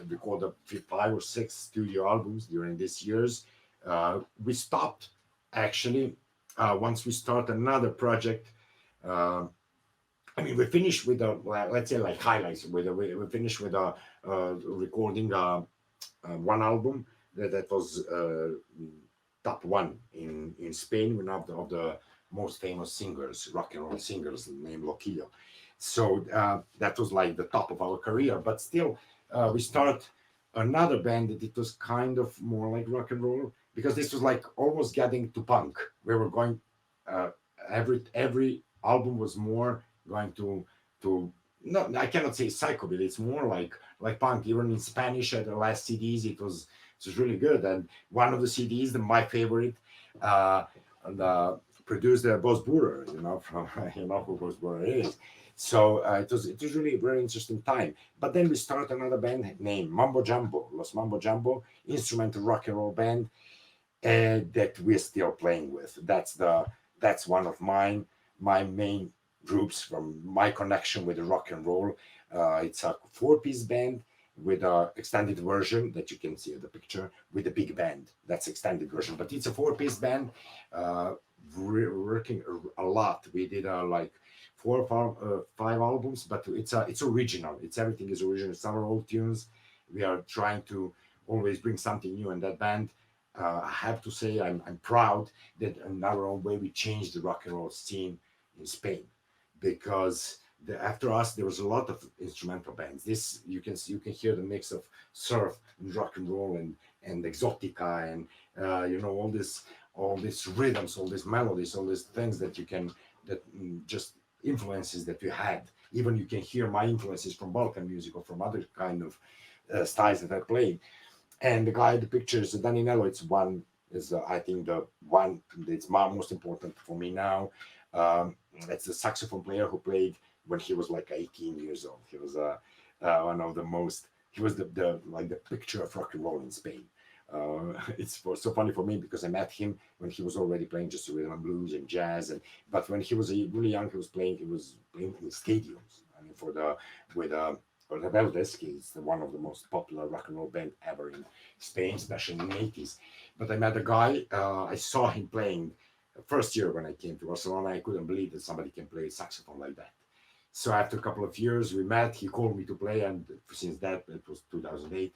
recorded 5 or 6 studio albums during these years. We stopped actually once we start another project. Uh, I mean, we finished with let's say like highlights. We finished with recording one album that was top one in Spain, one of the most famous singers, rock and roll singers, named Loquillo. So that was like the top of our career. But still, we start another band that it was kind of more like rock and roll, because this was like almost getting to punk. We were going uh, every album was more going to no, I cannot say psychobilly. It's more like punk. Even in Spanish at the last CDs, it was really good. And one of the CDs, my favorite, and produced Boss Burger, from who Boss Burger is. So it was really a very interesting time. But then we start another band named Mambo Jambo, Los Mambo Jambo, instrumental rock and roll band, that we're still playing with. That's one of my main groups from my connection with the rock and roll. It's a 4-piece band with a extended version that you can see in the picture with a big band. That's extended version, but it's a 4-piece band. We're working a lot. We did like 4 or 5 albums, but it's original. Everything is original. Some are old tunes. We are trying to always bring something new in that band. I have to say I'm proud that in our own way we changed the rock and roll scene in Spain, because after us there was a lot of instrumental bands. This you can hear the mix of surf and rock and roll and exotica and all these rhythms, all these melodies, all these things that you can just influences that we had. Even you can hear my influences from Balkan music or from other kind of styles that I played. And the guy, the pictures, Daninello, it's one is I think the one that's most important for me now. It's the saxophone player who played when he was like 18 years old. He was one of the most. He was the like the picture of rock and roll in Spain. It's so funny for me because I met him when he was already playing just rhythm and blues and jazz, and but when he was really young, he was playing in stadiums. I mean, for the with Rebeldes, he's one of the most popular rock and roll band ever in Spain, especially in the 80s. But I met a guy, I saw him playing first year when I came to Barcelona. I couldn't believe that somebody can play saxophone like that. So after a couple of years, we met. He called me to play, and since that, it was 2008.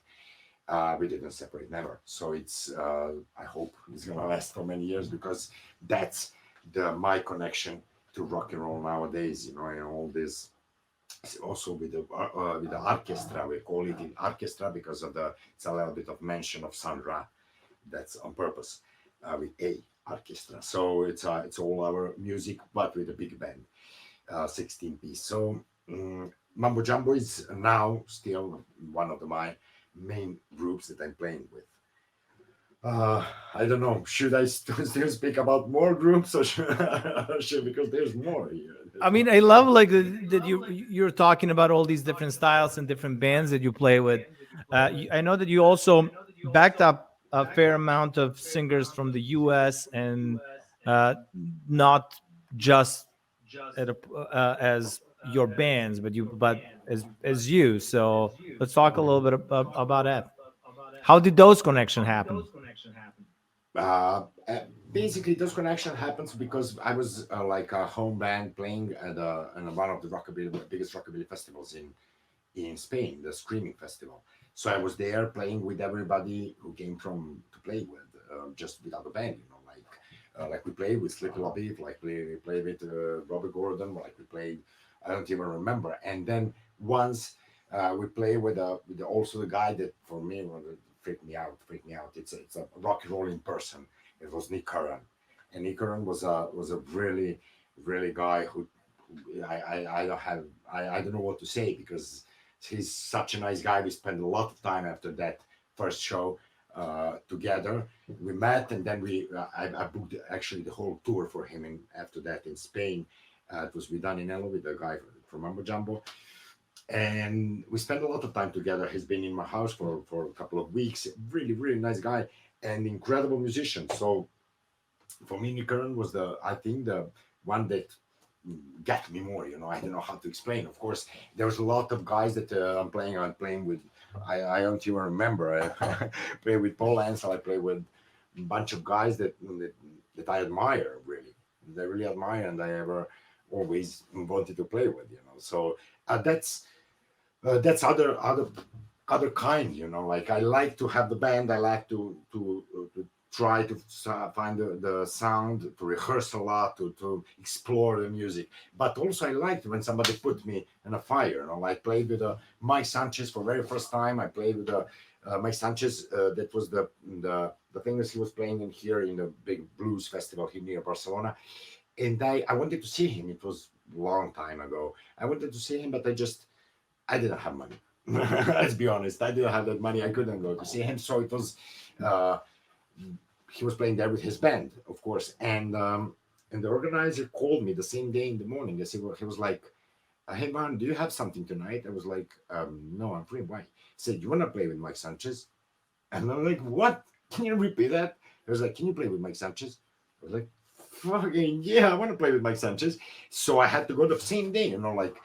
We didn't separate, never. So it's I hope it's gonna last for many years because that's my connection to rock and roll nowadays. You know, and all this also with the orchestra. We call it the orchestra because of it's a little bit of mention of Sandra. That's on purpose with a orchestra. So it's all our music, but with a big band, 16 piece. So Mambo Jambo is now still one of my main groups that I'm playing with. I don't know. Should I still speak about more groups or should because there's more here. I mean, I love like that you're talking about all these different styles and different bands that you play with. I know that you also backed up a fair amount of singers from the U.S. and not just as your bands, but as you. So let's talk a little bit about that. How did those connections happen? Uh, uh, Basically, this connection happens because I was like a home band playing at one of the biggest rockabilly festivals in Spain, the Screaming Festival. So I was there playing with everybody who came from to play with, just without a band, you know, like we played with Sleepy Lobby, like we played with Robbie Gordon, like we played, I don't even remember. And then once we played with also the guy that for me freaked me out. It's a rock and rolling person. It was Nick Curran, and Nick Curran was a really guy who I don't have I don't know what to say because he's such a nice guy. We spent a lot of time after that first show together. We met and then I booked actually the whole tour for him. And after that in Spain, it was with Daninello with the guy from Mambo Jambo, and we spent a lot of time together. He's been in my house for a couple of weeks. Really nice guy and incredible musician. So for me, Nick Curran was I think the one that got me more. You know, I don't know how to explain. Of course, there was a lot of guys that I'm playing with. I don't even remember. I play with Paul Ansel. I play with a bunch of guys that I admire really. I really admire, and I ever always wanted to play with. You know, so that's other kind. You know, like I like to have the band. I like to try to find the sound, to rehearse a lot, to explore the music. But also I liked when somebody put me in a fire. You know, I played with Mike Sanchez for very first time. I played with Mike Sanchez. That was the thing that he was playing in here in the big blues festival here near Barcelona. And I wanted to see him. It was a long time ago. I wanted to see him, but I didn't have money. Let's be honest. I didn't have that money. I couldn't go to see him. So it was he was playing there with his band, of course. And the organizer called me the same day in the morning. He was like, "Hey man, do you have something tonight?" I was like, "No, I'm free. Why?" He said, "You want to play with Mike Sanchez?" And I'm like, "What? Can you repeat that?" He was like, "Can you play with Mike Sanchez?" I was like, "Fucking yeah, I want to play with Mike Sanchez." So I had to go the same day, you know, like,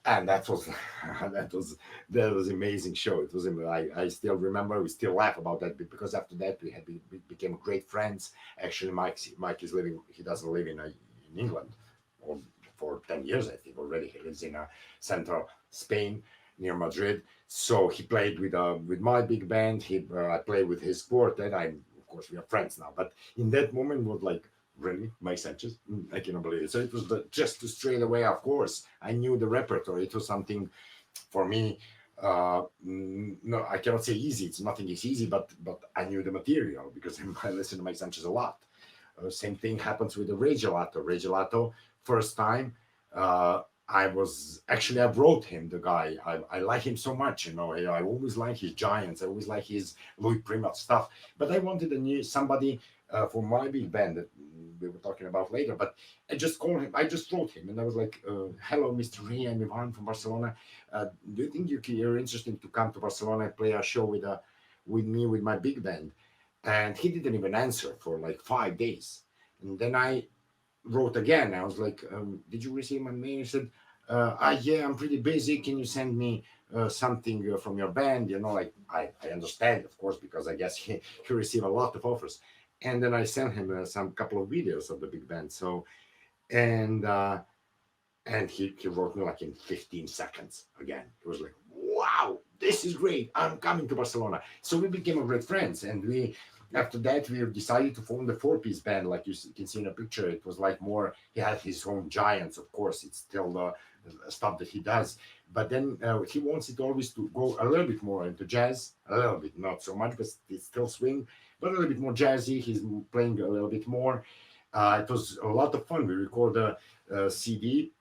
and that was that was amazing show. It was I still remember. We still laugh about that because after that we became great friends. Actually, Mike is living. He doesn't live in England, or for 10 years I think already. He lives in central Spain near Madrid. So he played with my big band. I played with his quartet. Of course we are friends now. But in that moment was like, really, Mike Sanchez? I cannot believe it. So it was just to straight away. Of course, I knew the repertoire. It was something for me. No, I cannot say easy. Nothing is easy, but I knew the material because I listened to Mike Sanchez a lot. Same thing happens with the Ray Gelato. Ray Gelato, first time I wrote him, the guy. I like him so much, you know. I always like his Giants. I always like his Louis Prima stuff. But I wanted a new somebody for my big band that we were talking about later. But I just called him. I just wrote him, and I was like, "Hello, Mr. Ray. I'm Ivan from Barcelona. Do you think you're interested to come to Barcelona and play a show with me with my big band?" And he didn't even answer for like 5 days. And then I wrote again. I was like, "Did you receive my mail?" He said, yeah, I'm pretty busy. Can you send me something from your band?" You know, like I understand, of course, because I guess he received a lot of offers. And then I sent him some couple of videos of the big band. So, and he wrote me like in 15 seconds again. He was like, "Wow, this is great. I'm coming to Barcelona." So we became great friends. And after that, we decided to form the four-piece band. Like you can see in a picture, it was like more, he had his own Giants, of course. It's still the stuff that he does. But then he wants it always to go a little bit more into jazz, a little bit, not so much, but it's still swing, but a little bit more jazzy. He's playing a little bit more. It was a lot of fun. We recorded a CD.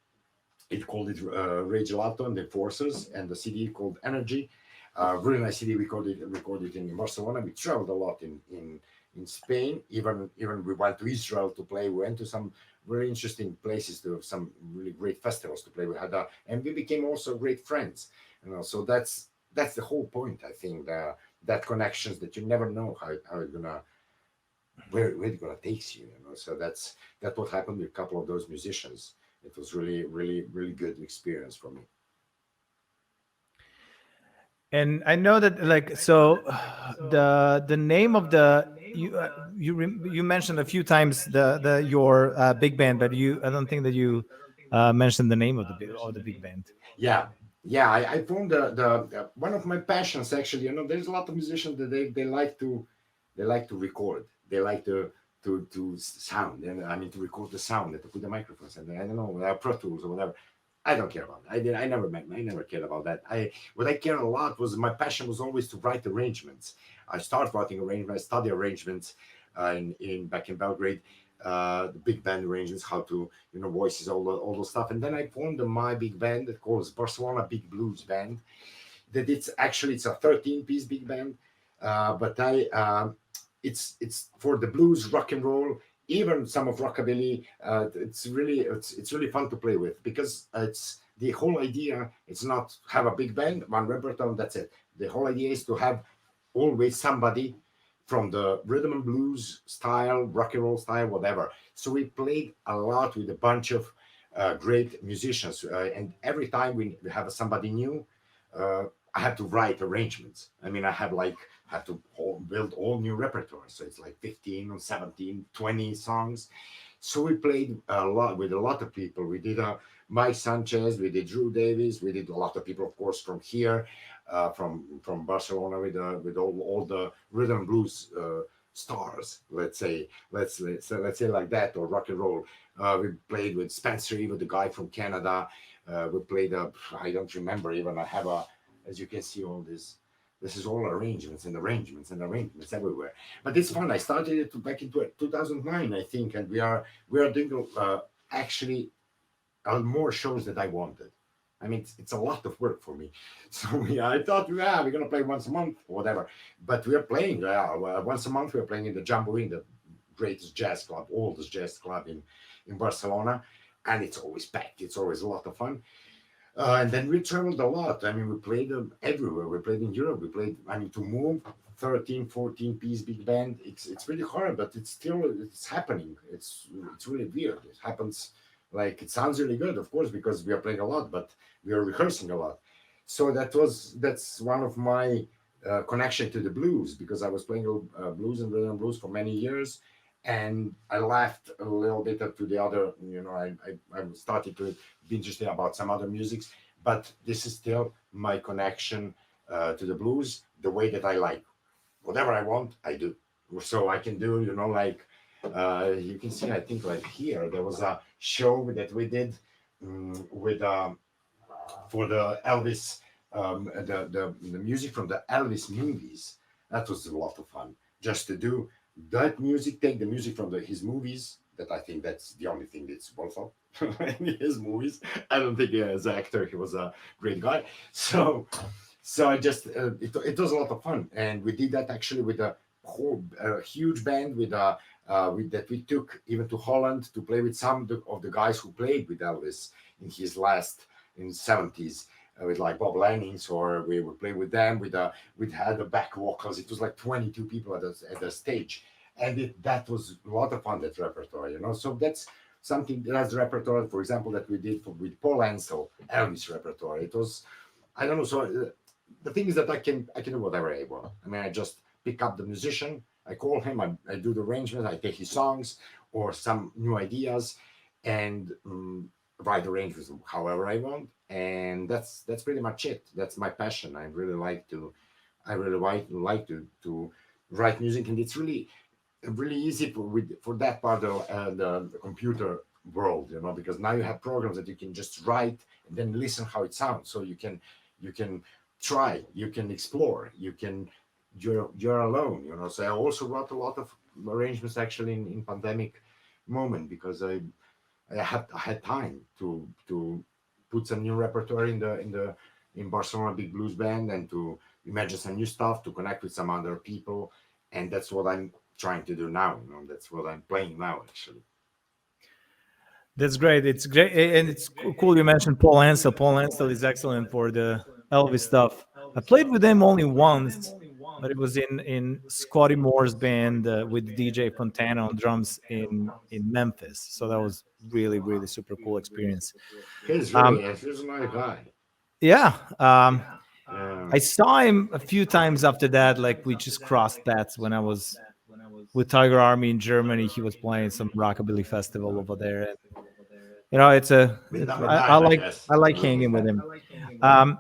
It called it Rage Lato and the Forces, and the CD called Energy. Really nice CD. We recorded in Barcelona. We traveled a lot in Spain. Even we went to Israel to play. We went to some very interesting places, to some really great festivals to play. We had and we became also great friends. You know, so that's the whole point. I think that connections that you never know how it's gonna where it gonna takes you. You know, so that's what happened with a couple of those musicians. It was really, really, really good experience for me. And I know that, like, so the name of the you mentioned a few times the your big band, but I don't think that you mentioned the name of the big band. Yeah, yeah. I found the one of my passions actually. You know, there's a lot of musicians that they like to record. They like to sound. And I mean to record the sound and to put the microphones and I don't know Pro Tools or whatever. I don't care about that. I never cared about that. What I cared a lot was my passion was always to write arrangements. I started writing arrangements, I study arrangements in back in Belgrade, the big band arrangements, how to voices, all those stuff. And then I formed my big band that calls Barcelona Big Blues Band. That it's a 13-piece big band, but it's for the blues, rock and roll, even some of rockabilly. It's really fun to play with because it's the whole idea. It's not have a big band, one repertoire, that's it. The whole idea is to have always somebody from the rhythm and blues style, rock and roll style, whatever. So we played a lot with a bunch of great musicians, and every time we have somebody new, uh, I have to write arrangements. I mean, have to build all new repertoire. So it's like 15 or 17, 20 songs. So we played a lot with a lot of people. We did Mike Sanchez, we did Drew Davis, we did a lot of people, of course, from here, from Barcelona with all the rhythm and blues stars. Let's say like that, or rock and roll. We played with Spencer, even the guy from Canada. We played I don't remember even. I have as you can see, all this. This is all arrangements and arrangements and arrangements everywhere. But it's fun. I started it back in 2009, I think, and we are doing actually more shows that I wanted. I mean, it's a lot of work for me. So I thought, yeah, we're gonna play once a month or whatever. But we are playing once a month. We are playing in the Jambo, in the greatest jazz club, oldest jazz club in Barcelona, and it's always packed. It's always a lot of fun. And then we traveled a lot. I mean, we played everywhere. We played in Europe. We played, I mean, to move 13, 14-piece big band. It's really hard, but it's happening. It's really weird. It happens like it sounds really good, of course, because we are playing a lot, but we are rehearsing a lot. So that's one of my connection to the blues because I was playing blues and rhythm and blues for many years, and I left a little bit to the other. I started to be interested about some other musics, but this is still my connection to the blues, the way that I like. Whatever I want, I do. So I can do, like you can see, I think like here, there was a show that we did with for the Elvis, the music from the Elvis movies. That was a lot of fun. Just to do that music, take the music from his movies, that I think that's the only thing that's worthwhile in his movies. I don't think as an actor he was a great guy. So I just it was a lot of fun, and we did that actually with a whole huge band with that we took even to Holland to play with some of the guys who played with Elvis in his last in '70s. With like Bob Lannings, or we would play with them. We had the back vocals. It was like 22 people at the stage, and that was a lot of fun. That repertoire, you know. So that's the repertoire, for example, that we did with Paul Ansel, Elvis repertoire. It was, I don't know. So the thing is that I can do whatever I want. I mean, I just pick up the musician, I call him, I do the arrangements, I take his songs or some new ideas, and write arrangements however I want, and that's pretty much it. That's my passion. I really like to write music, and it's really easy for that part of the computer world, you know, because now you have programs that you can just write and then listen how it sounds. So you can try, you can explore, you're alone, you know. So I also wrote a lot of arrangements actually in pandemic moment, because I had time to put some new repertoire in Barcelona Big Blues Band, and to imagine some new stuff, to connect with some other people, and that's what I'm trying to do now. You know, that's what I'm playing now actually. That's great. It's great, and it's cool you mentioned Paul Ansel. Paul Ansel is excellent for the Elvis stuff. I played with him only once, but it was in Scotty Moore's band with DJ Fontana on drums in Memphis. So that was really super cool experience. Um, He's a nice guy. yeah, Yeah. I saw him a few times after that. Like we just crossed paths when I was with Tiger Army in Germany. He was playing some rockabilly festival over there, and With I nine, I like guess. I like hanging with him. Um,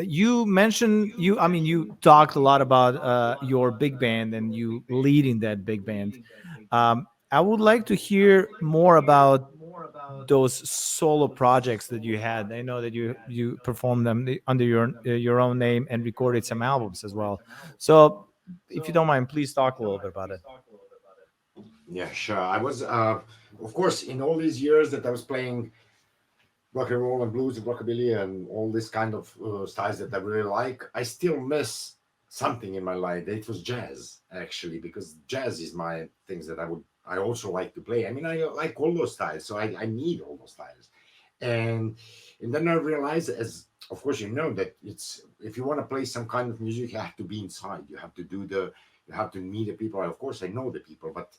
you mentioned I mean, you talked a lot about your big band and you leading that big band. I would like to hear more about those solo projects that you had. I know that you performed them under your own name and recorded some albums as well. So, if you don't mind, please talk a little bit about it. Yeah, sure. I was, of course, in all these years that I was playing rock and roll and blues and rockabilly and all this kind of styles that I really like, I still miss something in my life. It was jazz, actually, because jazz is my things that I also like to play. I mean, I like all those styles, so I need all those styles. And and then I realized, as of course you know, that it's if you want to play some kind of music, you have to be inside. You have to meet the people. Of course, I know the people, but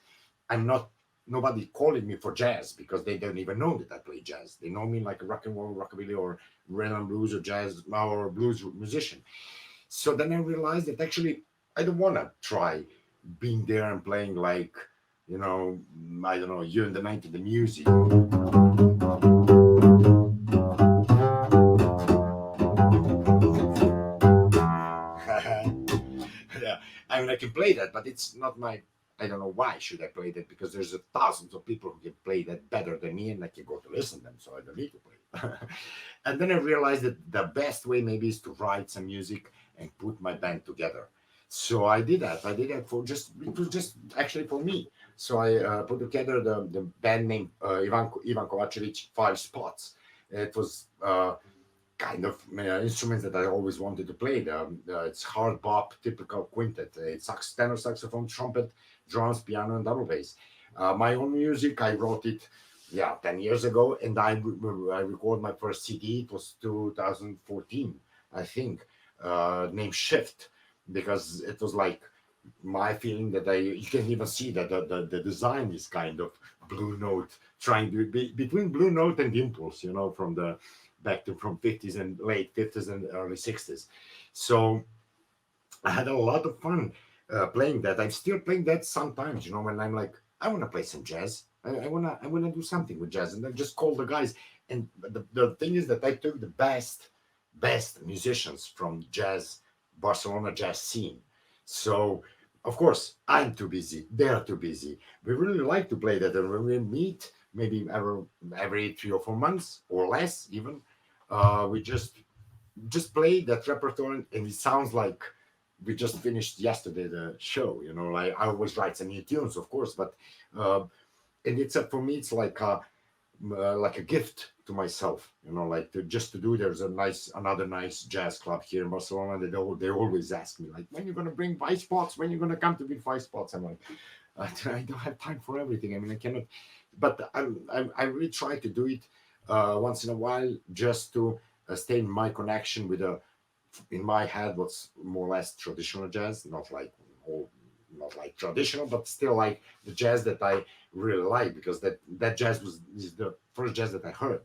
I'm not nobody calling me for jazz because they don't even know that I play jazz. They know me like a rock and roll, rockabilly, or rhythm and blues or jazz or blues musician. So then I realized that actually I don't want to try being there and playing like, you know, I don't know, you in the night in the music. Yeah, I mean I can play that, but it's not my. I don't know why should I play that, because there's thousands of people who can play that better than me, and I can go to listen to them, so I don't need to play. And then I realized that the best way maybe is to write some music and put my band together. So I did that. I did that for just it was just actually for me. So I put together the band name Ivan Kovacevic Five Spots. It was kind of instruments that I always wanted to play. It's hard bop, typical quintet. It's tenor saxophone, trumpet, drums, piano, and double bass. My own music, I wrote it, yeah, 10 years ago, and I recorded my first CD. It was 2014, I think, named Shift, because it was like my feeling that you can even see that the design is kind of Blue Note, trying to be between Blue Note and Impulse, you know, from the back to from 50s and late 50s and early 60s. So I had a lot of fun playing that. I'm still playing that sometimes, you know, when I'm like, I want to play some jazz. I wanna do something with jazz, and then just call the guys. And the thing is that I took the best musicians from jazz, Barcelona jazz scene. So of course I'm too busy. They're too busy. We really like to play that, and when we meet, maybe every 3 or 4 months or less even, we just play that repertoire, and it sounds like we just finished yesterday the show. You know, like I always write some new tunes, of course, but uh, and it's for me, it's like a gift to myself, like to do. There's another nice jazz club here in Barcelona. They always ask me like, when you're gonna bring 5 spots, when you're gonna come to bring 5 spots. I'm like, I don't have time for everything. I mean, I cannot, but I really try to do it once in a while, just to stay in my connection with in my head, what's more or less traditional jazz, all not like traditional, but still like the jazz that I really like, because that jazz is the first jazz that I heard,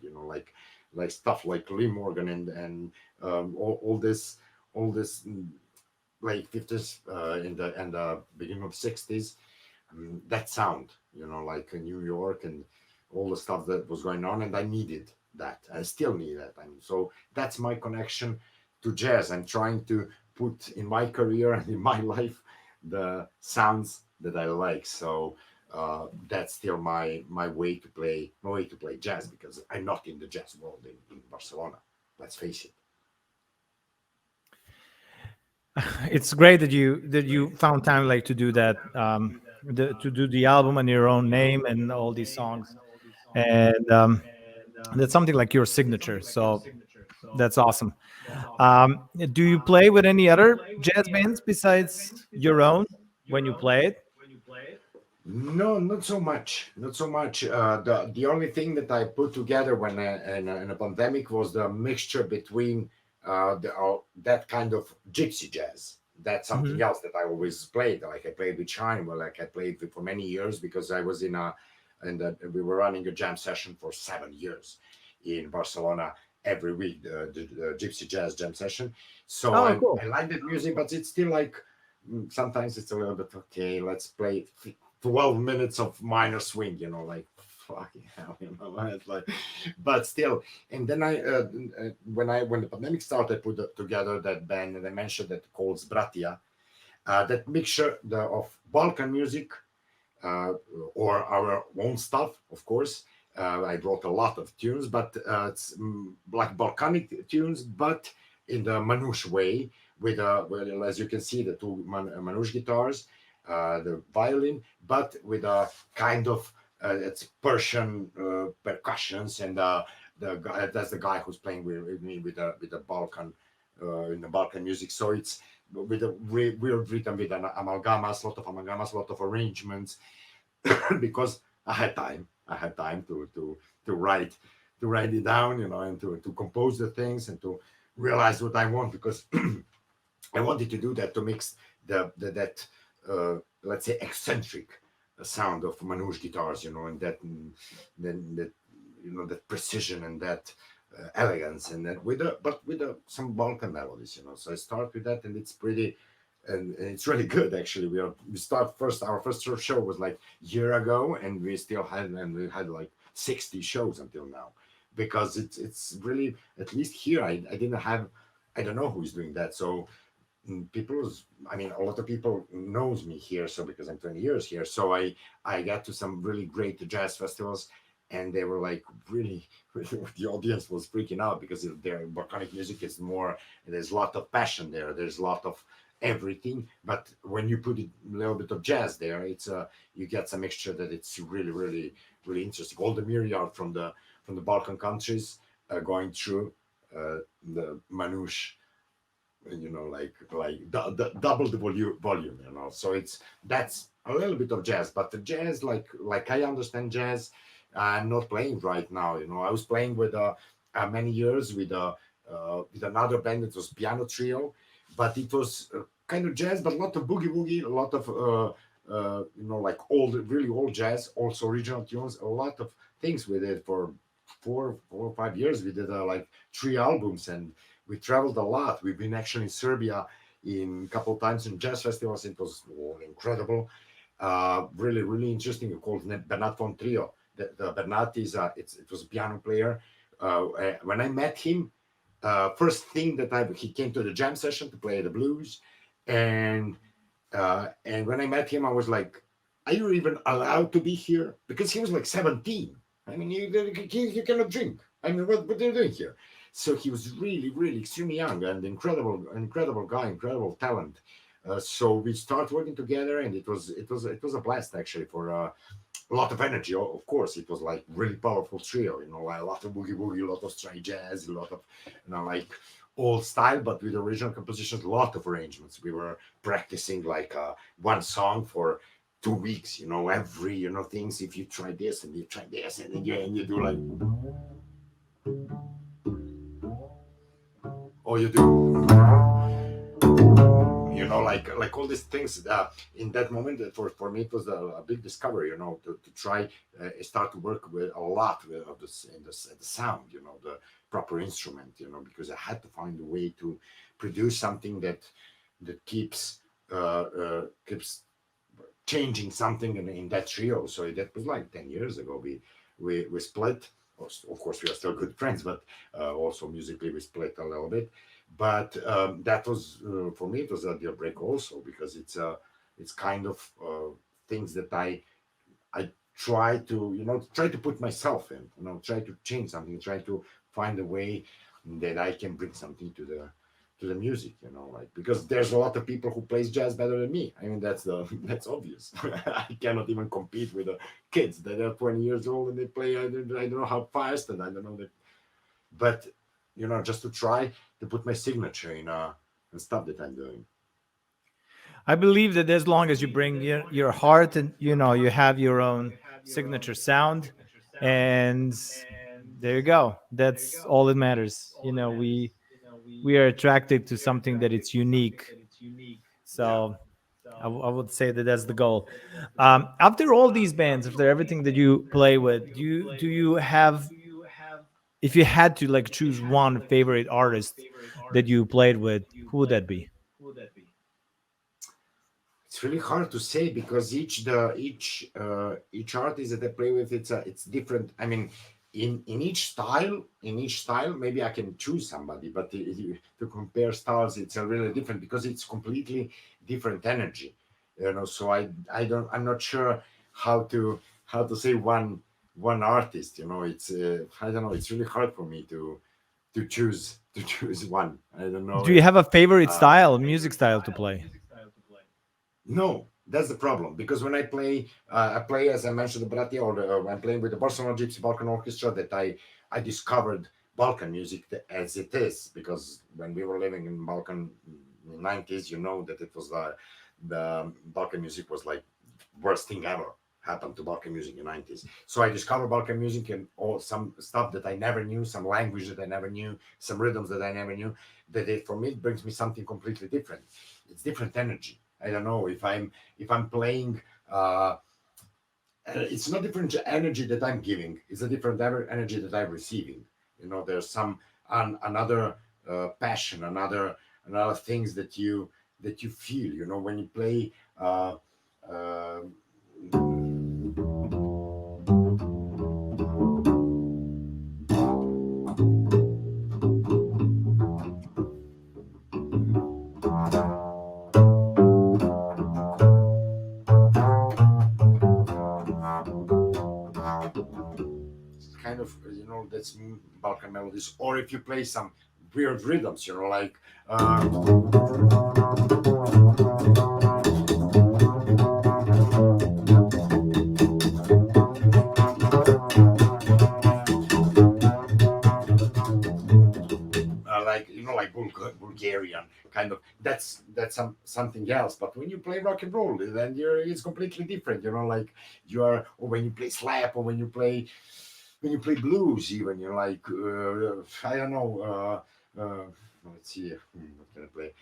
like stuff like Lee Morgan and all this late 50s and the beginning of 60s. That sound, like in New York and all the stuff that was going on, and I needed that. I still need that. I mean, so that's my connection to jazz. I'm trying to put in my career and in my life the sounds that I like. So that's still my way to play jazz, because I'm not in the jazz world in Barcelona. Let's face it. It's great that you found time like to do that, to do the album and your own name and all these songs, and that's something like your signature. So that's awesome. Do you play with any other jazz bands besides your own when you play it? No, not so much. Not so much. The only thing that I put together when in a pandemic was the mixture between that kind of gypsy jazz. That's something Hmm. else that I always played. Like I played with Shine, well, like I played for many years, because I was and we were running a jam session for 7 years in Barcelona every week, the gypsy jazz jam session. So Oh, I cool. like that music, but it's still like sometimes it's a little bit okay. Let's play 12 minutes of minor swing, like fucking hell, it's like, but still. And then when the pandemic started, I put together that band, and I mentioned that called Bratia, that mixture of Balkan music, uh, or our own stuff, of course. I wrote a lot of tunes, but it's like Balkanic tunes, but in the Manouche way, well, as you can see, the two Manouche guitars, the violin, but with a kind of it's Persian percussions, and the guy, that's the guy who's playing with me with the Balkan in the Balkan music. So it's with a weird rhythm, with an amalgamas, lot of amalgamas, lot of arrangements, because I had time. I had time to write it down, and to compose the things, and to realize what I want, because I wanted to do that, to mix the that let's say eccentric sound of Manouche guitars, and then that that precision, and that elegance, and that with some Balkan melodies, So I start with that, and it's pretty, and it's really good actually. We start first. Our first show was like year ago, and we had like 60 shows until now, because it's really, at least here, I didn't have, I don't know who's doing that. So I mean, a lot of people knows me here, so because I'm 20 years here, so I got to some really great jazz festivals, and they were like really, really, the audience was freaking out, because their volcanic music is more, there's a lot of passion there, there's a lot of everything, but when you put a little bit of jazz there, it's you get some mixture that it's really, really, really interesting. All the myriad from the Balkan countries going through the Manouche, double the volume, so that's a little bit of jazz, but the jazz, like I understand jazz, I'm not playing right now. I was playing with many years with another band. It was piano trio, but it was kind of jazz, but a lot of boogie woogie, a lot of like old, really old jazz, also original tunes, a lot of things with it. For 4 or 5 years we did like 3 albums, and we traveled a lot. We've been actually in Serbia in a couple of times in jazz festivals. It was incredible, really, really interesting. We called it Bernat von Trio. The Bernat it was a piano player. When I met him, first thing he came to the jam session to play the blues, and when I met him, I was like, "Are you even allowed to be here?" Because he was like 17. I mean, you cannot drink. I mean, what are you doing here? So he was really, really extremely young and incredible guy, incredible talent. So we started working together, and it was a blast actually a lot of energy. Of course, it was like really powerful trio, like a lot of boogie woogie, a lot of straight jazz, a lot of, like old style, but with original compositions, a lot of arrangements. We were practicing like one song for 2 weeks, every, things. If you try this and you try this and again you do like, or you do, like all these things in that moment. For me it was a big discovery, to try start to work with a lot of this in the sound, the proper instrument, because I had to find a way to produce something that keeps changing something in that trio. So that was like 10 years ago. We split. Of course we are still good friends, but also musically we split a little bit. But that was for me it was a deal break also, because it's kind of things that I try to try to put myself in, try to change something, try to find a way that I can bring something to the music, like, because there's a lot of people who plays jazz better than me. I mean, that's obvious. I cannot even compete with the kids that are 20 years old and they play, I don't know how fast, and I don't know that, but just to try to put my signature in stuff that I'm doing. I believe that as long as you bring your heart and you have your own signature sound, and there you go. That's all that matters. We are attracted to something that it's unique. Yeah. So I would say that that's the goal. After all these bands, after everything that you play with, do you have, if you had to like choose one favorite artist that you played with, who would that be? It's really hard to say, because each artist that I play with, it's different. I mean, in each style maybe I can choose somebody, but to compare styles, it's a really different, because it's completely different energy. So I'm not sure how to say one artist. It's I don't know. It's really hard for me to choose one. I don't know Do you if have a favorite style, music style to play? No, that's the problem. Because when I play, as I mentioned, the Bratija, or I'm playing with the Barcelona Gipsy Balkan Orchestra, that I discovered Balkan music as it is. Because when we were living in Balkan in 90s, that it was the Balkan music was like worst thing ever happened to Balkan music in the 90s. So I discovered Balkan music and all some stuff that I never knew, some language that I never knew, some rhythms that I never knew. That it, for me, it brings me something completely different. It's different energy. I don't know if I'm playing. It's not different energy that I'm giving. It's a different energy that I'm receiving. There's some another passion, another things that you feel. When you play. Uh, kind of that's Balkan melodies, or if you play some weird rhythms, like like Bulgarian kind of. That's something else. But when you play rock and roll, then it's completely different. Like you are, or when you play slap, or when you play blues, even you're like I don't know. Let's see. What can I play?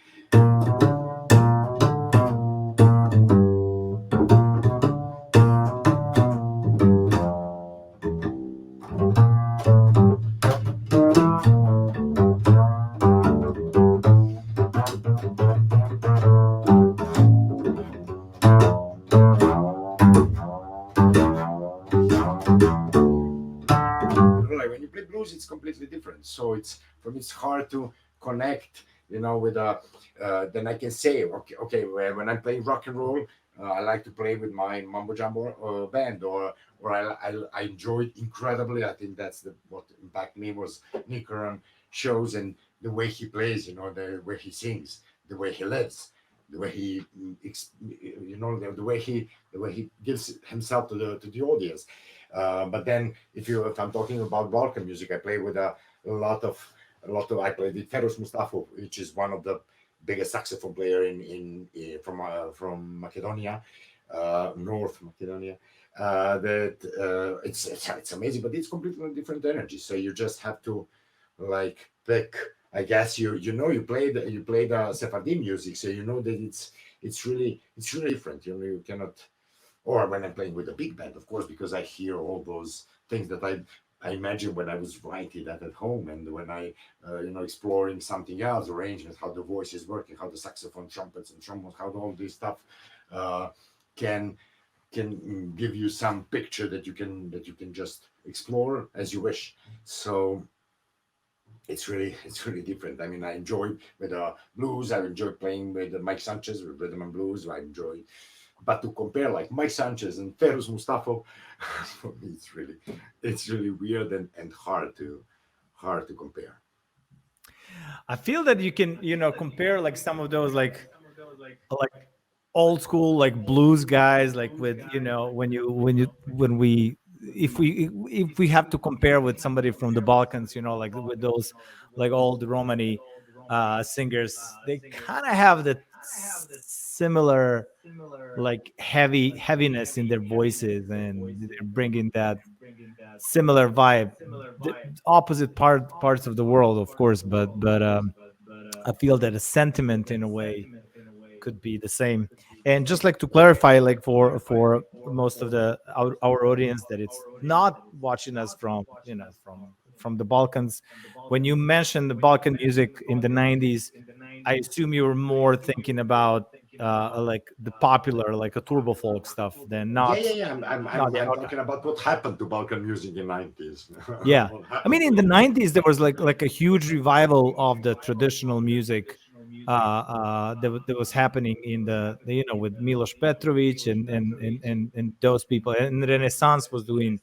Like when you play blues, it's completely different. So it's for me, it's hard to connect, with then I can say, okay, when I'm playing rock and roll, I like to play with my Mambo Jambo band, or I enjoy it incredibly. I think that's what impacted me was Nick shows, and the way he plays, the way he sings, the way he lives. the way he, the way he gives himself to the audience. But then, if I'm talking about Balkan music, I play with a lot of I played with Feroz Mustafa, which is one of the biggest saxophone player from Macedonia, North Macedonia. That it's amazing, but it's completely different energy. So you just have to like pick. I guess you play the Sephardi music, so you know that it's really different. You cannot. Or when I'm playing with a big band, of course, because I hear all those things that I imagine when I was writing that at home, and when I exploring something else, arrangements, how the voice is working, how the saxophone, trumpets, and trombones, how all this stuff uh, can give you some picture that you can just explore as you wish. So it's really different. I mean, I enjoy with blues. I enjoy playing with Mike Sanchez with rhythm and blues. I enjoy, but to compare like Mike Sanchez and Ferus Mustafa, for me it's really weird and hard to compare. I feel that you can, compare like some of those like old school like blues guys, like with, when we if we have to compare with somebody from the Balkans, like with those like old Romani singers, they kind of have the similar like heaviness in their voices, and they're bringing that similar vibe. The opposite parts of the world, of course, but I feel that a sentiment in a way could be the same. And just like to clarify, like for most of our audience that it's not watching us from from the Balkans, when you mention the Balkan music in the 90s, I assume you were more thinking about like the popular, like a turbo folk stuff, than Yeah, not. yeah, yeah. Yeah, I'm okay. talking about what happened to Balkan music in '90s. Yeah, What I mean, happened to in the it? '90s there was like a huge revival of the traditional music that was happening in with Milos Petrovic and those people, and Renaissance was doing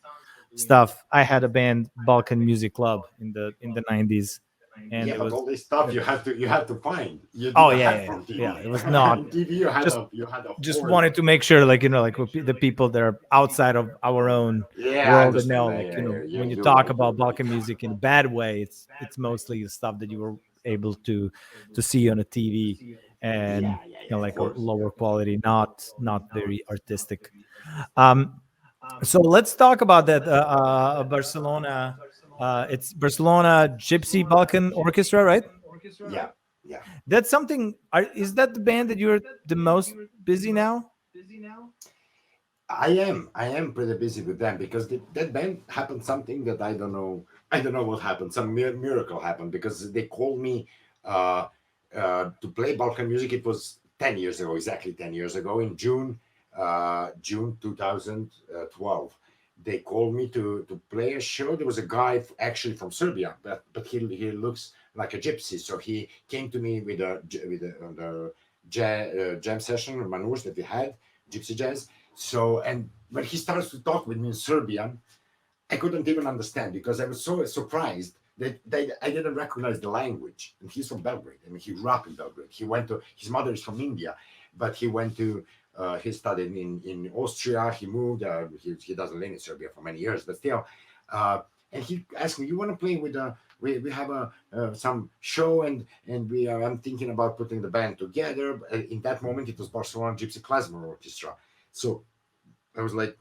stuff. I had a band, Balkan Music Club, in the '90s, and Yeah, it but was. all this stuff you had to find. You Oh didn't yeah, have yeah, yeah, from yeah. TV. It was not In TV, just you had a just whole. wanted to make sure, like, like the people that are outside of our own Yeah, I world that know, understand. like, Yeah, yeah, when you you're talk right. about You're right. Balkan music in a bad way, it's mostly the stuff that you were able to see on a TV, and Yeah, yeah, yeah. Of like a course. lower quality, not very artistic. Um, so let's talk about that. Barcelona. It's Barcelona Gypsy Balkan Orchestra, right? Yeah, yeah. That's something. Is that the band that you're the most busy now? I am pretty busy with them because that band happened something that I don't know. I don't know what happened. Some miracle happened because they called me uh, to play Balkan music. It was 10 years ago, exactly 10 years ago, in June 2012. They called me to play a show. There was a guy actually from Serbia, but he looks like a gypsy. So he came to me with the jam session, Manouche, that we had, gypsy jazz. So, and when he starts to talk with me in Serbian, I couldn't even understand because I was so surprised that I didn't recognize the language. And he's from Belgrade. I mean, he grew up in Belgrade. His mother is from India, but he studied in Austria. He moved. He doesn't live in Serbia for many years, but still. And he asked me, "You want to play with we have some show and I'm thinking about putting the band together." In that moment, it was Barcelona Gipsy Balkan Orchestra. So I was like,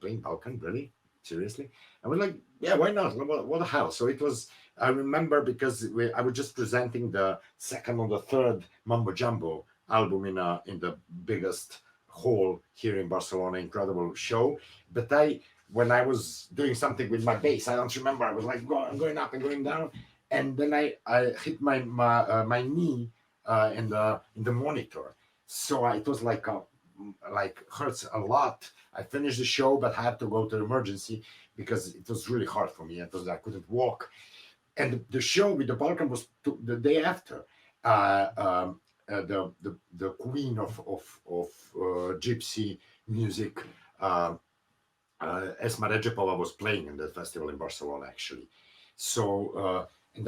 playing Balkan, really? Seriously? I was like, yeah, why not? What the hell? So it was, I remember because I was just presenting the second or the third Mambo Jambo album in the biggest hall here in Barcelona, incredible show. But when I was doing something with my bass, I don't remember, I was like going up and going down. And then I hit my knee in the monitor. So it was like hurts a lot. I finished the show, but I had to go to emergency because it was really hard for me. I couldn't walk, and the show with the Balkan was the day after. The queen of gypsy music, uh, Esma Recepova, was playing in that festival in Barcelona actually. So and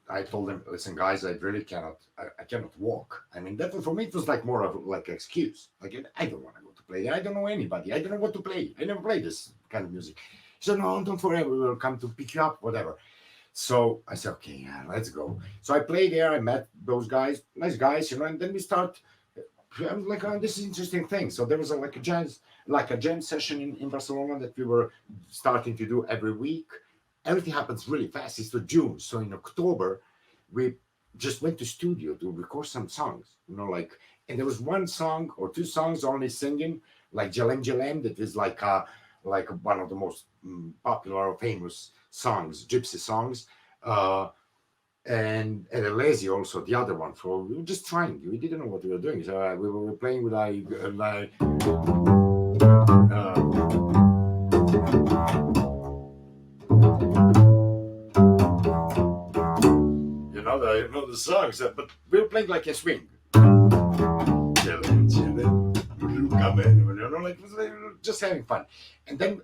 I told them, listen, guys, I really cannot. I cannot walk. I mean, that for me it was like more of like excuse. Like I don't want to go to play. I don't know anybody. I don't know what to play. I never played this kind of music. He said, no, don't worry. We will come to pick you up, whatever. So I said, okay, yeah, let's go. So I played there. I met those guys, nice guys, and then we start. I'm like, oh, this is interesting thing. So there was like a jam session in Barcelona that we were starting to do every week. Everything happens really fast. It's to June. So in October, we just went to studio to record some songs, like, and there was one song or two songs only singing, like Jalem Jalem, that is like one of the most popular or famous songs, gypsy songs. Uh, and Lazy also the other one. So we were just trying. We didn't know what we were doing. So we were playing with the songs, but we were playing like a swing. Like just having fun. And then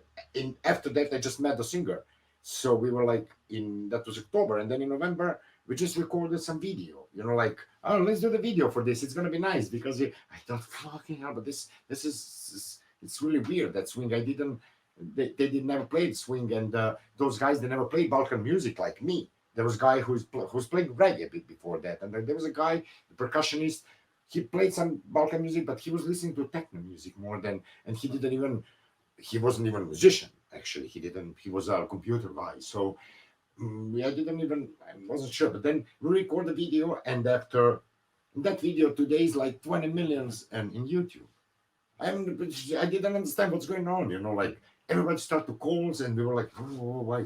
after that, I just met the singer. So we were like that was October, and then in November we just recorded some video. Like, oh, let's do the video for this. It's gonna be nice because I thought, fucking hell, but this is it's really weird, that swing. They did never played swing, and those guys, they never played Balkan music like me. There was a guy who's playing reggae a bit before that, and then there was a guy, the percussionist. He played some Balkan music, but he was listening to techno music more than, and he wasn't even a musician. Actually, he was a computer guy. So I wasn't sure. But then we record the video, and after that video today is like 20 millions and in YouTube. I didn't understand what's going on. Like everybody started to calls, and we were like, oh, why,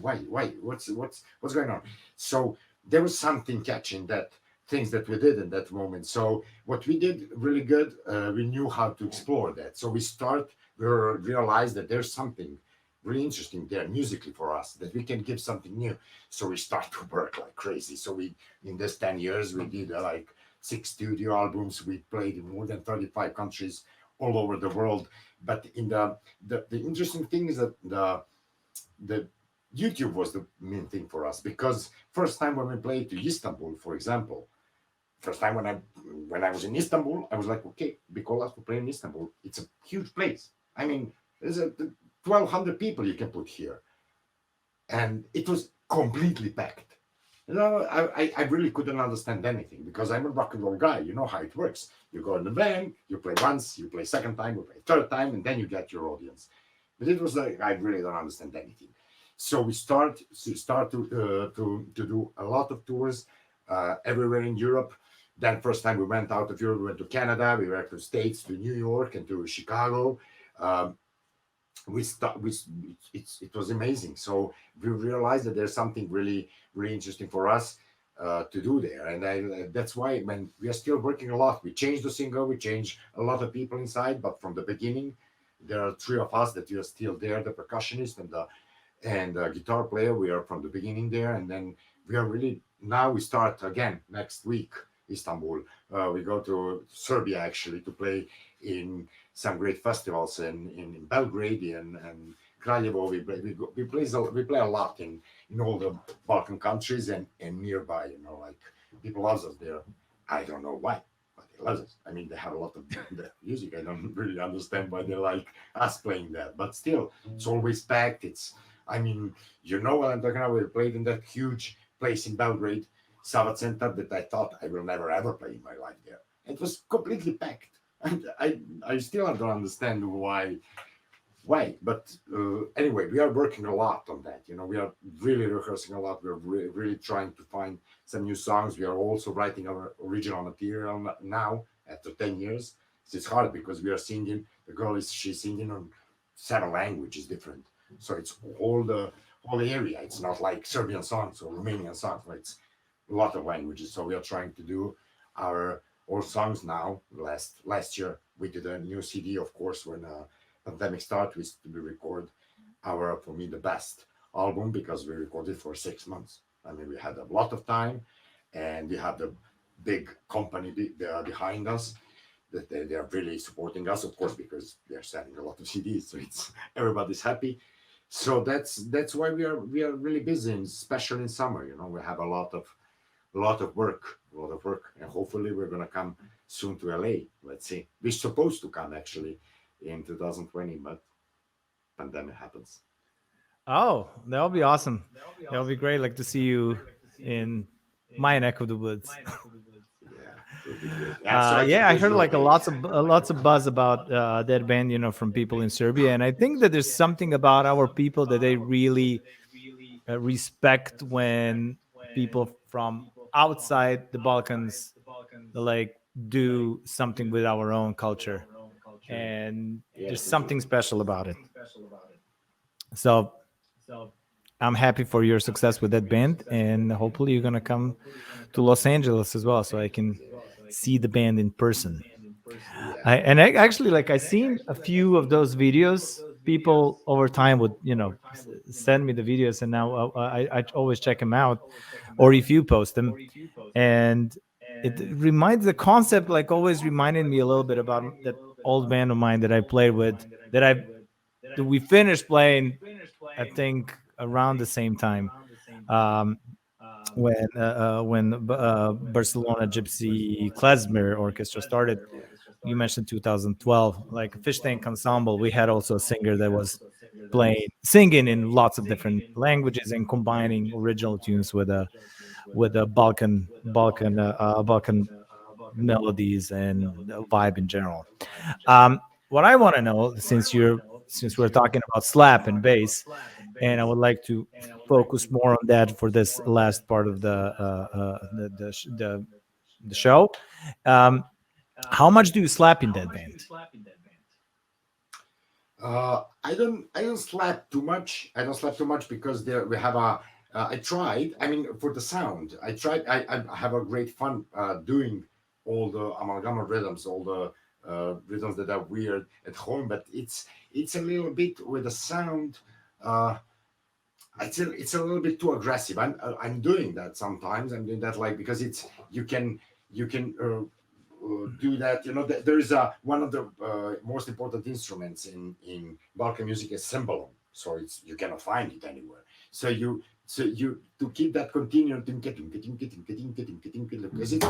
what's going on? So there was something catching that things that we did in that moment. So what we did really good, we knew how to explore that. So we realized that there's something really interesting there musically for us, that we can give something new. So we start to work like crazy. So in this 10 years, we did like 6 studio albums. We played in more than 35 countries all over the world. But in the interesting thing is that the YouTube was the main thing for us, because first time when we played to Istanbul, for example, first time when I was in Istanbul, I was like, okay, because we play in Istanbul, it's a huge place. I mean, there's 1,200 people you can put here, and it was completely packed. I really couldn't understand anything, because I'm a rock and roll guy. You know how it works. You go in the van, you play once, you play second time, you play third time, and then you get your audience. But it was like, I really don't understand anything. So we start to do a lot of tours everywhere in Europe. Then first time we went out of Europe, we went to Canada, we went to States, to New York, and to Chicago. It was amazing. So we realized that there's something really, really interesting for us to do there. And that's why, when we are still working a lot, we changed the singer, we changed a lot of people inside, but from the beginning, there are 3 of us that we are still there, the percussionist and the guitar player. We are from the beginning there. And then we are really, now we start again next week, Istanbul. We go to Serbia actually to play in some great festivals in Belgrade and Kraljevo. We play a lot in all the Balkan countries and nearby. Like people love us there. I don't know why, but they love us. I mean, they have a lot of music. I don't really understand why they like us playing that, but still, it's always packed. I mean, what I'm talking about. We played in that huge place in Belgrade, Sava Center, that I thought I will never ever play in my life there. It was completely packed. And I still don't understand why. But anyway, we are working a lot on that. We are really rehearsing a lot. We're really trying to find some new songs. We are also writing our original material now after 10 years. It's hard because we are singing. The girl she's singing on 7 languages different. So it's all the area. It's not like Serbian songs or Romanian songs. It's a lot of languages. So we are trying to do our songs now. Last year we did a new CD, of course, when pandemic started. We record for me, the best album, because we recorded for 6 months. I mean, we had a lot of time, and we have the big company behind us that they are really supporting us, of course, because they're selling a lot of CDs. So everybody's happy. So that's why we are really busy, especially in summer. We have a lot of a lot of work, and hopefully we're gonna come soon to LA. Let's see. We're supposed to come actually in 2020, but pandemic happens. Oh, that'll be awesome. That'll be great. Like to see you in my neck of the woods. Yeah, it will be good. Yeah, so I can Yeah, I push heard your like a page. lots of buzz about that band, from people in Serbia, and I think that there's something about our people that they really respect when people from outside the Balkans like do something with our own culture, and there's Yes, something indeed. special about it. So I'm happy for your success with that band, and hopefully you're gonna come to Los Angeles as well, so I can see the band in person. Yeah. I actually like I seen a few of those videos. People over time would send me the videos, and now I always check them out, or if you post them, and it reminds the concept like always reminded me a little bit about that old band of mine that I played with that we finished playing I think around the same time um, when Barcelona Gypsy Klezmer Orchestra started. You mentioned 2012, like Fish Tank Ensemble. We had also a singer that was playing, singing in lots of different languages and combining original tunes with a Balkan melodies and vibe in general. What I want to know, since we're talking about slap and bass, and I would like to focus more on that for this last part of the show. Um, how much do you slap in that band? I don't slap too much. I don't slap too much because there we have a. I tried. I mean, for the sound, I tried. I have a great fun doing all the amalgama rhythms, all the rhythms that are weird at home. But it's a little bit with the sound. Uh, it's a little bit too aggressive. I'm doing that sometimes. I'm doing that like because it's you can do that. You know, there is a one of the most important instruments in Balkan music is cymbalum. So it's you cannot find it anywhere. So you to keep that continuum, is it?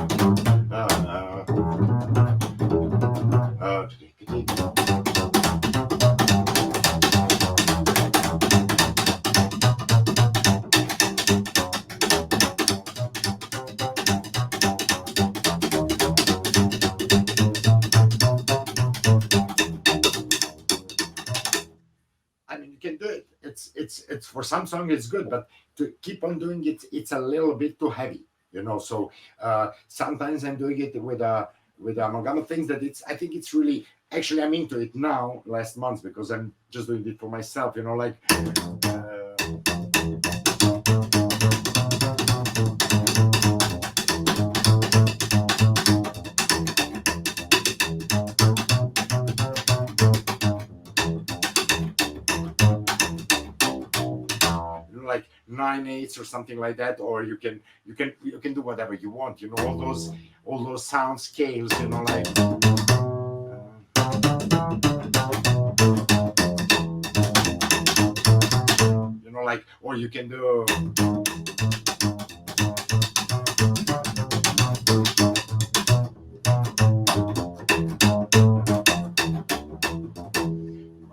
I mean, you can do it. It's for some song it's good, but to keep on doing it, it's a little bit too heavy, you know. So sometimes I'm doing it with amalgama things that it's. I think it's really actually I'm into it now. Last month because I'm just doing it for myself, you know, like. Like 9/8 or something like that, or you can do whatever you want, you know, all those sound scales, you know, like you know, like, or you can do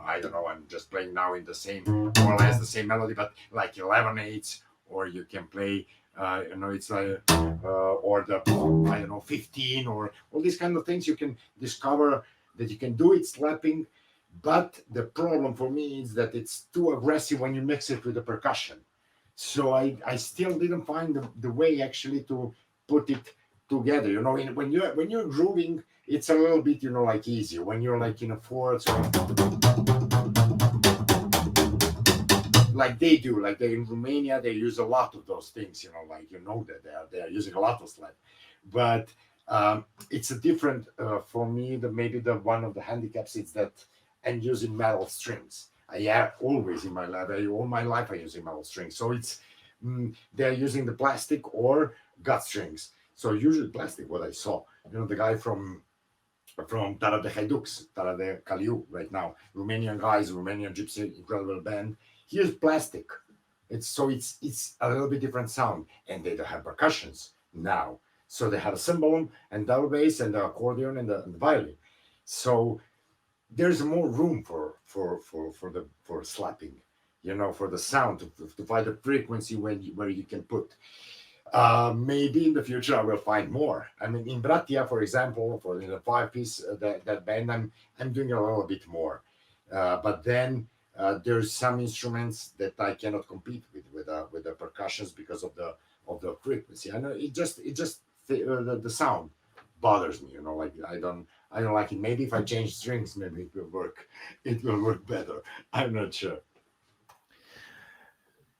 I don't know, I'm just playing now in the same more or less the same melody, but like 11/8, or you can play you know, it's like or the I don't know 15 or all these kind of things you can discover that you can do it slapping. But the problem for me is that it's too aggressive when you mix it with the percussion. So I still didn't find the way actually to put it together. You know, when you're grooving, it's a little bit, you know, like easier. When you're like in a fourth, or like they do, like they in Romania, they use a lot of those things. You know, like you know that they are using a lot of slap, but it's a different for me. The maybe the one of the handicaps is that I'm using metal strings. I have always in my life, all my life, I'm using metal strings. So it's they're using the plastic or gut strings. So usually plastic. What I saw, you know, the guy from Tara de Haiduks, Tara de Kaliu right now, Romanian guys, Romanian Gypsy, incredible band. Here's plastic. It's a little bit different sound, and they don't have percussions. now. So they have a cymbal and double bass and the accordion and the violin. So there's more room for slapping, for the sound to find a frequency where you can put. Maybe in the future I will find more. I mean, in Bratia, for example, for the 5 piece that band, I'm doing a little bit more. But then there's some instruments that I cannot compete with the percussions because of the frequency. I know it just the sound bothers me. Like I don't like it. Maybe if I change strings, maybe it will work. It will work better. I'm not sure.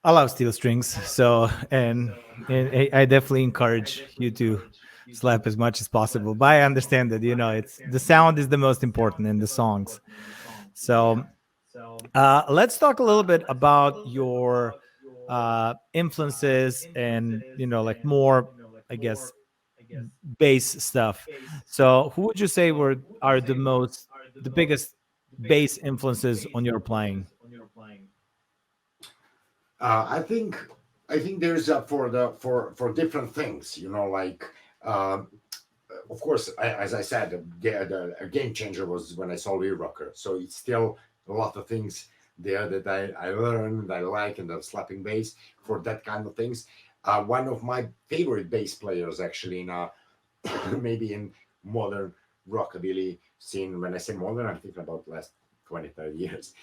I love steel strings, so and I definitely encourage you to slap as much as possible. But I understand that it's the sound is the most important in the songs. So let's talk a little bit about your influences and like more, I guess, bass stuff. So who would you say are the biggest bass influences on your playing? I think there's for different things. Like um, of course, as I said, the a game changer was when I saw Real Rocker. So it's still a lot of things there that I learned, I like, and the slapping bass for that kind of things. One of my favorite bass players, actually, maybe in modern rockabilly scene. When I say modern, I'm thinking about the last 20, 30 years.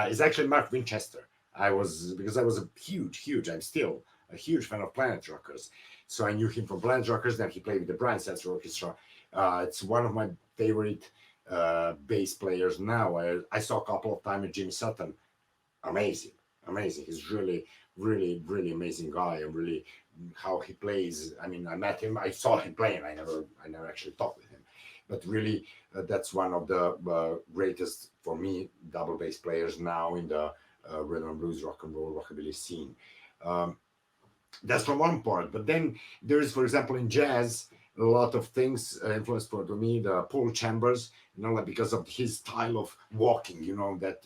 Is actually Mark Winchester. Because I was a huge, I'm still a huge fan of Planet Rockers. So I knew him from Planet Rockers, then he played with the Brian Setzer Orchestra. It's one of my favorite bass players now. I saw a couple of times with Jimmy Sutton. Amazing, amazing. He's really amazing guy. And really how he plays. I mean, I met him, I saw him playing. I never actually talked with him, but really, that's one of the greatest for me double bass players now in the rhythm and blues, rock and roll, rockabilly scene. Um, that's from one part, but then there is, for example, in jazz, a lot of things influenced for to me the Paul Chambers, like because of his style of walking, that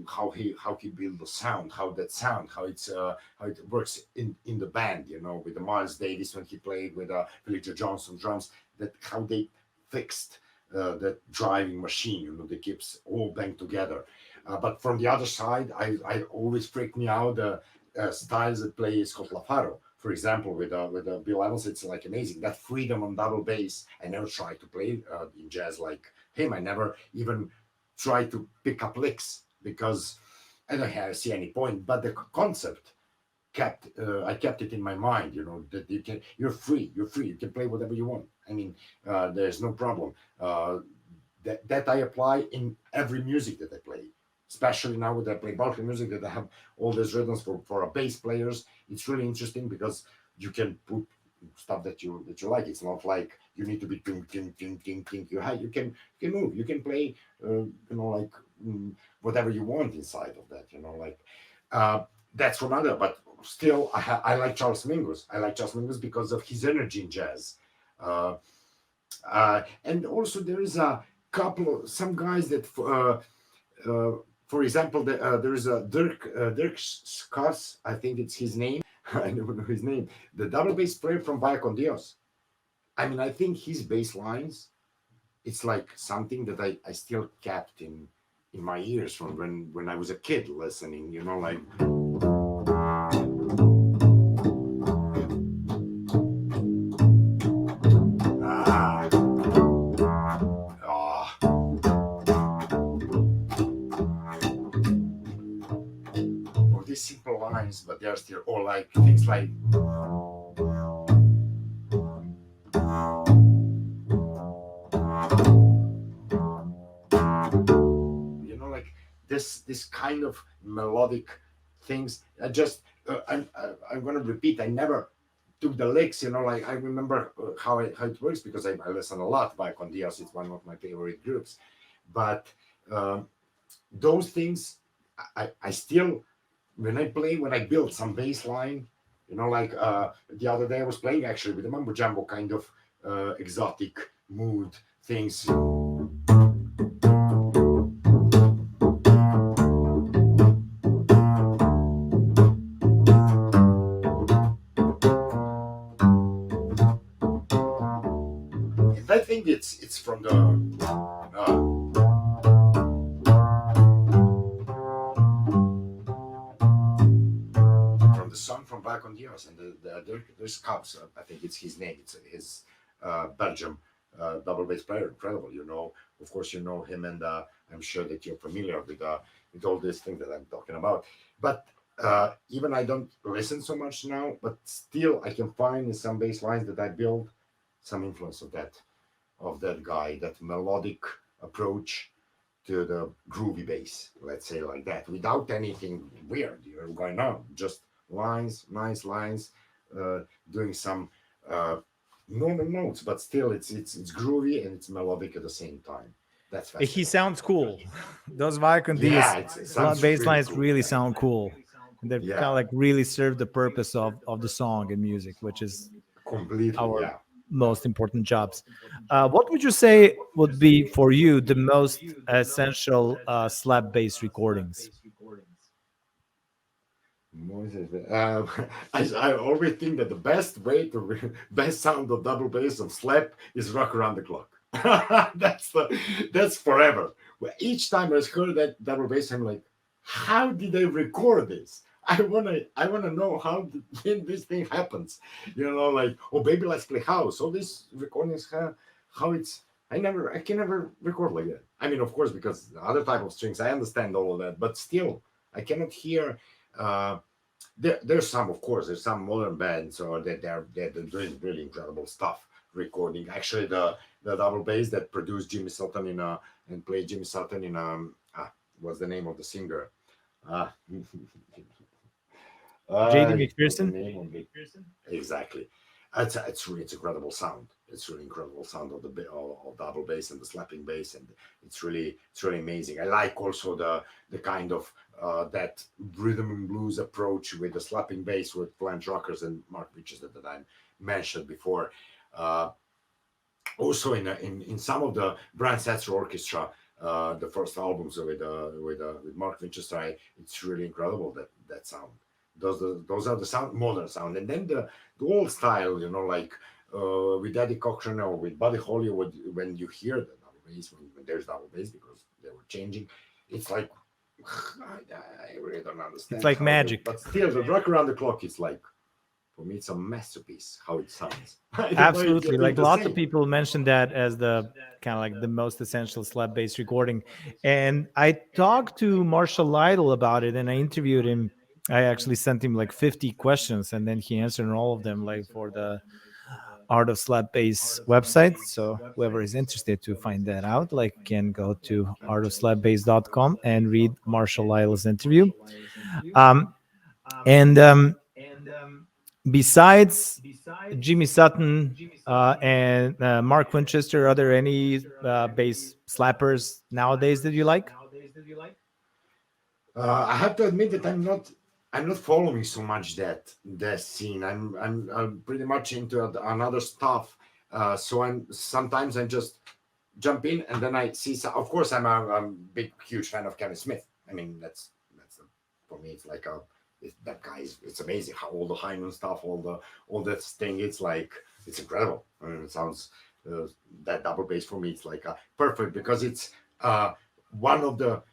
how he build the sound, how it works in the band, with the Miles Davis when he played with Philip Johnson drums, that how they fixed that driving machine, that keeps all banged together. But from the other side, I always freak me out styles that play Scott LaFaro. For example, with Bill Evans, it's like amazing that freedom on double bass. I never tried to play in jazz like him. I never even tried to pick up licks because I don't see any point. But the concept I kept it in my mind. That you're free. You can play whatever you want. I mean, there's no problem. That I apply in every music that I play, especially now that I play Balkan music, that I have all these rhythms for a bass players. It's really interesting because you can put stuff that you like. It's not like you need to be ting ting ting ting ting. You can move. You can play like whatever you want inside of that. Like uh, that's from other. But still, I like Charles Mingus. I like Charles Mingus because of his energy in jazz. Uh, and also there is a couple of some guys that for example, there is a Dirk Skars, I think it's his name. I never know his name. The double bass player from Vaya con Dios. I mean, I think his bass lines, it's like something that I still kept in my ears from when I was a kid listening. Like ah, ah, all these simple lines, but they are still all like things like. Like this kind of melodic things. I'm gonna repeat. I never took the licks. Like I remember how it works because I listen a lot by Condias. It's one of my favorite groups. But um, those things, I still when I build some bass line. Like the other day I was playing actually with the Mambo Jambo kind of exotic mood things. think it's from the song from back on years, and there's Cubs. I think it's his name. It's his Belgium double bass player. Incredible, you know. Of course, you know him, and I'm sure that you're familiar with all these things that I'm talking about. But even I don't listen so much now, but still I can find in some bass lines that I build some influence of that guy, that melodic approach to the groovy bass, let's say like that, without anything weird going on, just lines, nice lines, doing some normal notes, but still it's groovy and it's melodic at the same time. That's He fascinating. sounds cool. Those Viacon Yeah, D's it sounds bass really lines cool. really sound cool. And they kind Yeah, of like really serve the purpose of the song and music, which is completely. our Yeah. most important jobs. What would you say would be for you the most essential slap bass recordings? Moses, I always think that the best way to best sound of double bass on slap is rock around the clock. That's forever. Well, each time I heard that double bass, I'm like, how did they record this? I wanna know how this thing happens. You know, like, oh baby, let's play house. All these recordings, how it's. I can never record like that. I mean, of course, because the other type of strings, I understand all of that, but still, I cannot hear. Uh, there's some, of course, there's some modern bands or that they're doing really incredible stuff recording. Actually, the double bass that produced Jimmy Sutton and played Jimmy Sutton in what's the name of the singer? Ah, JD what's the McPherson? name of it? Exactly. It's incredible sound. It's really incredible sound of of double bass and the slapping bass, and it's really amazing. I like also the kind of that rhythm and blues approach with the slapping bass with Flange Rockers and Mark Winchester that I mentioned before. Uh, Also in some of the Brian Setzer Orchestra, the first albums with Mark Winchester, it's really incredible that sound. Those are the modern sound, and then the old style, you know, like with Eddie Cochran or with Buddy Hollywood, when you hear the double bass, when there's double bass because they were changing, it's like I really don't It's understand like how they, magic. but still the rock around the clock is like, for me it's a masterpiece how it sounds. I don't know if you Absolutely. think Like the lots of same. people mentioned that as the kind of like the most essential slap bass recording. And I talked to Marshall Lytle about it and I interviewed him. I actually sent him like 50 questions and then he answered all of them like for the Art of Slap Bass website. So whoever is interested to find that out, like can go to artofslapbass.com and read Marshall Lytle's interview. Um, and besides Jimmy Sutton and Mark Winchester, are there any bass slappers nowadays that you like? I have to admit that I'm not following so much that scene. I'm pretty much into another stuff. So I just jump in and then I see. Of course, I'm a big huge fan of Kevin Smith. I mean for me it's like that guy is, it's amazing how all the Hyman stuff, all that thing. It's like it's incredible. I mean, it sounds uh, that double bass for me. It's like perfect because it's one of the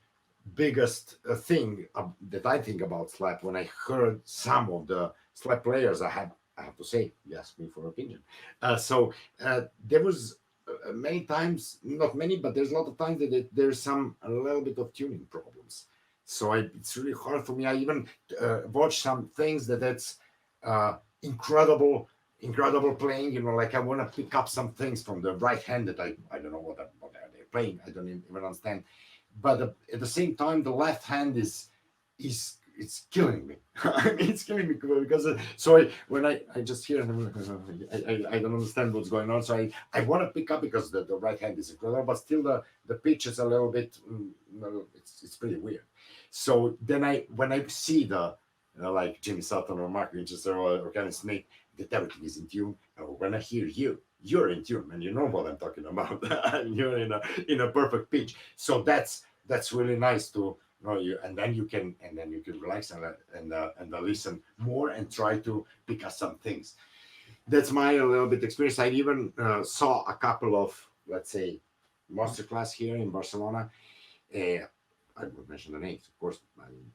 biggest thing that I think about slap when I heard some of the slap players. I have to say, you asked me for opinion. There was many times, not many, but there's a lot of times that there's a little bit of tuning problems. So it's really hard for me. I even watch some things that's incredible playing. You know, like I want to pick up some things from the right hand that I don't know what are they playing. I don't even understand, but at the same time the left hand is it's killing me. I mean, it's killing me because when I just hear them, I don't understand what's going on, so I want to pick up because the right hand is incredible, but still the pitch is a little bit no, it's pretty weird. So then when I see the like Jimmy Sutton or Mark Winchester or Kevin Smith, that everything is in tune. And when I hear you're in tune, and you know what I'm talking about. And you're in a perfect pitch. So that's really nice to know you, and then you can relax and listen more and try to pick up some things. That's my a little bit experience. I even saw a couple of let's say, masterclass here in Barcelona. Uh, I would mention the names, of course. I mean,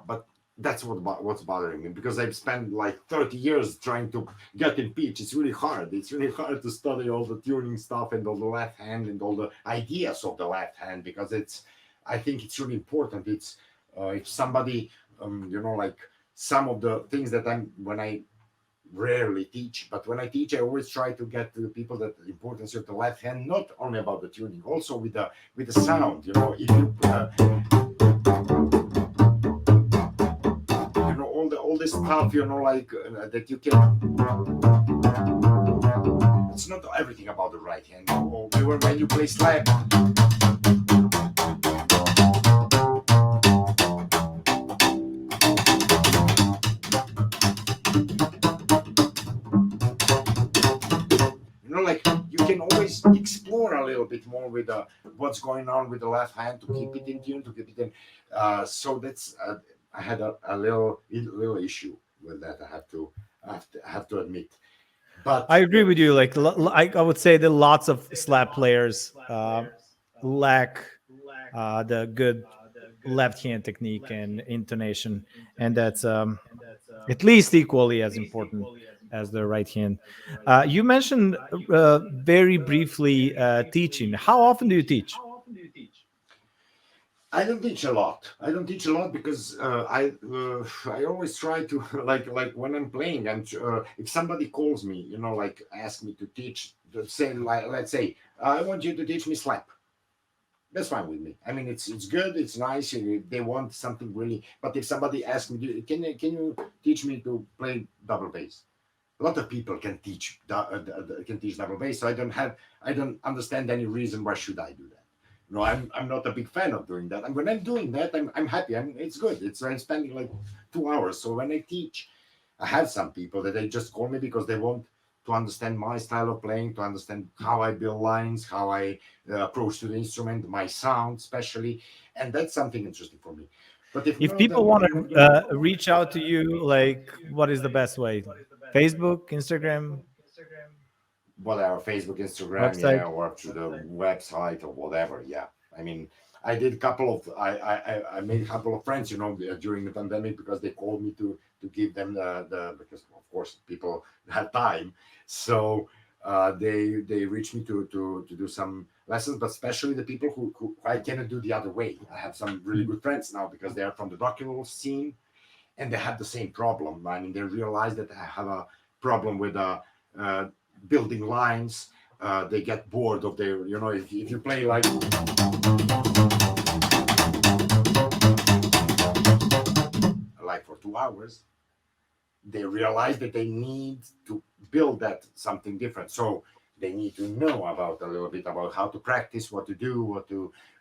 but that's what's bothering me because I've spent like 30 years trying to get in pitch. It's really hard. It's really hard to study all the tuning stuff and all the left hand and all the ideas of the left hand because I think it's really important. It's if somebody, like some of the things that when I rarely teach, but when I teach, I always try to get to the people that the importance of the left hand, not only about the tuning, also with the sound. If you all this stuff, like that you can. It's not everything about the right hand. Or when you play slap. Like you can always explore a little bit more with what's going on with the left hand to keep it in tune, to keep it in. So that's I had a little issue with that. I have to admit. But I agree with you. Like I would say that lots of slap players lack the good left hand technique and intonation, and that's at least equally as important as the right hand. You mentioned very briefly teaching. How often do you teach? I don't teach a lot. I don't teach a lot because I always try to like when I'm playing and if somebody calls me, like ask me to teach, say like let's say I want you to teach me slap. That's fine with me. I mean, it's good, it's nice. They want something really. But if somebody asks me, can you teach me to play double bass? A lot of people can teach double bass, so I don't understand any reason why should I do that. I'm not a big fan of doing that. And when I'm doing that, I'm happy. It's good. I'm spending like 2 hours. So when I teach, I have some people that they just call me because they want to understand my style of playing, to understand how I build lines, how I approach to the instrument, my sound, especially, and that's something interesting for me. But if If none of people them, want to reach out to you, like what is the best way? Facebook, Instagram, whatever, Facebook, Instagram, website? yeah, or to the website or whatever, yeah. I mean, I did a couple of I made a couple of friends, during the pandemic because they called me to give them the because of course people had time, so they reached me to do some lessons, but especially the people who I cannot do the other way. I have some really good friends now because they are from the rock and roll scene and they have the same problem. I mean, they realize that I have a problem with uh, building lines. They get bored of their, if you play like for 2 hours, they realize that they need to build that something different. So they need to know about a little bit about how to practice, what to do,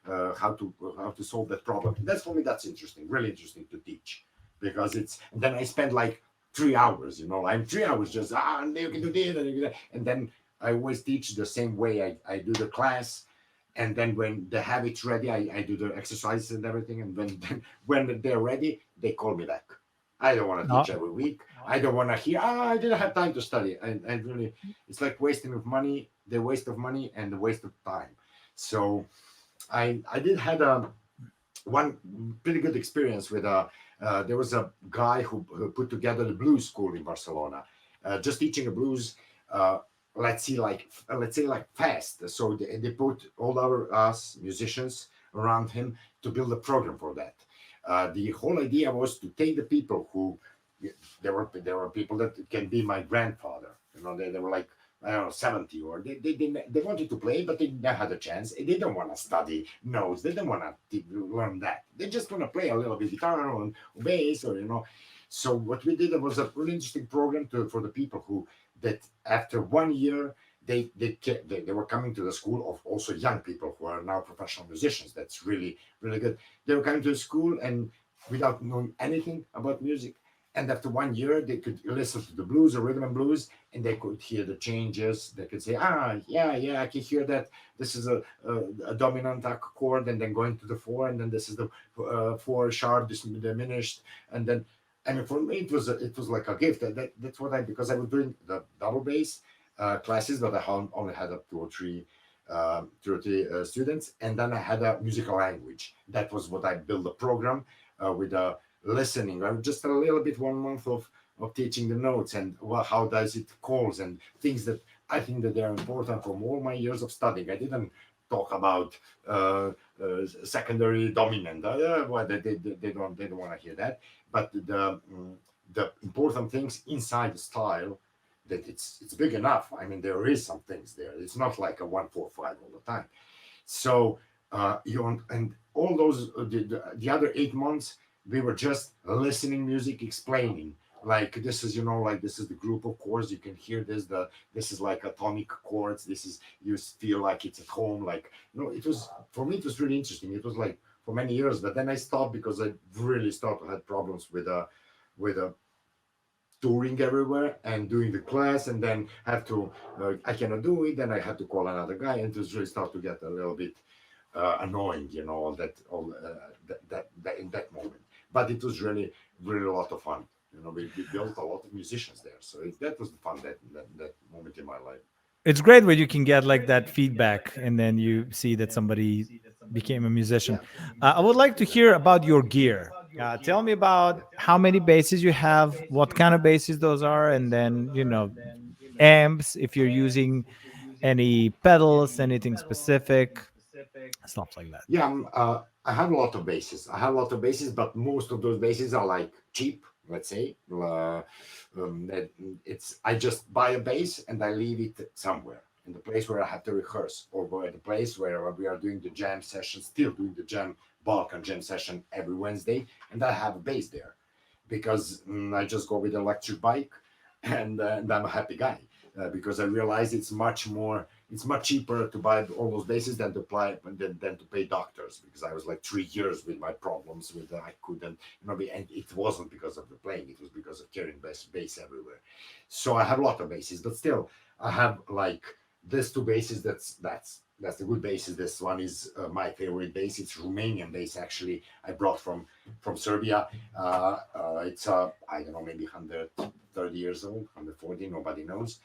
how to solve that problem. That's for me. That's interesting, really interesting to teach because and then I spend like 3 hours. I'm 3 hours just and you can do this and you can do that. And then I always teach the same way. I do the class. And then when they have it ready, I do the exercises and everything. And when they're ready, they call me back. I don't want to teach every week. I don't want to hear, I didn't have time to study. And really, it's like wasting of money, the waste of money and the waste of time. So I did had one pretty good experience with there was a guy who put together the blues school in Barcelona, just teaching a blues. Let's say like fast. So they put all us musicians around him to build a program for that. The whole idea was to take the people who there were people that can be my grandfather. They were like I don't know 70 or they wanted to play but they never had a chance. They don't want to study notes. They don't want to learn that. They just want to play a little bit guitar or bass or So what we did was a really interesting program for the people who that after 1 year they were coming to the school of also young people who are now professional musicians. That's really really good. They were coming to the school and without knowing anything about music. And after 1 year, they could listen to the blues or rhythm and blues, and they could hear the changes. They could say, yeah, I can hear that. This is a dominant chord, and then going to the four, and then this is the four sharp diminished, and then. I mean, for me, it was like a gift. That's what because I was doing the double bass classes, but I only had up 2 or 3 30 students, and then I had a musical language. That was what I built a program with listening. I'm just a little bit 1 month of teaching the notes and how does it calls and things that I think that they're important from all my years of studying. I didn't talk about secondary dominant. Well, they don't want to hear that. But the important things inside the style, that it's big enough. I mean, there is some things there. It's not like a 1-4-5 all the time. So and all those the other 8 months we were just listening music, explaining like this is like this is the group of chords, you can hear this is like atomic chords, this is you feel like it's at home, like it was for me, it was really interesting. It was like for many years, but then I stopped because I really started to have problems with touring everywhere and doing the class, and then have to I cannot do it, then I had to call another guy, and it was really start to get a little bit annoying, that in that moment. But it was really really a lot of fun. We built a lot of musicians there, so that was the fun that moment in my life. It's great when you can get like that feedback and then you see that somebody became a musician. I would like to hear about your gear. Tell me about how many basses you have, what kind of basses those are, and then amps, if you're using any pedals, anything specific, stuff like that. Yeah, I have a lot of bases. But most of those bases are like cheap, let's say. It's I just buy a bass and I leave it somewhere in the place where I have to rehearse, or at the place where we are doing the jam session, still doing the Balkan jam session every Wednesday, and I have a bass there because I just go with an electric bike, and I'm a happy guy because I realize it's much cheaper to buy all those bases than to pay doctors, because I was like 3 years with my problems with I couldn't and it wasn't because of the playing, it was because of carrying bass everywhere. So I have a lot of bases, but still I have like these two bases. That's the good bases. This one is my favorite bass. It's Romanian bass, actually. I brought from Serbia. It's I don't know, maybe 130 years old, 140, nobody knows.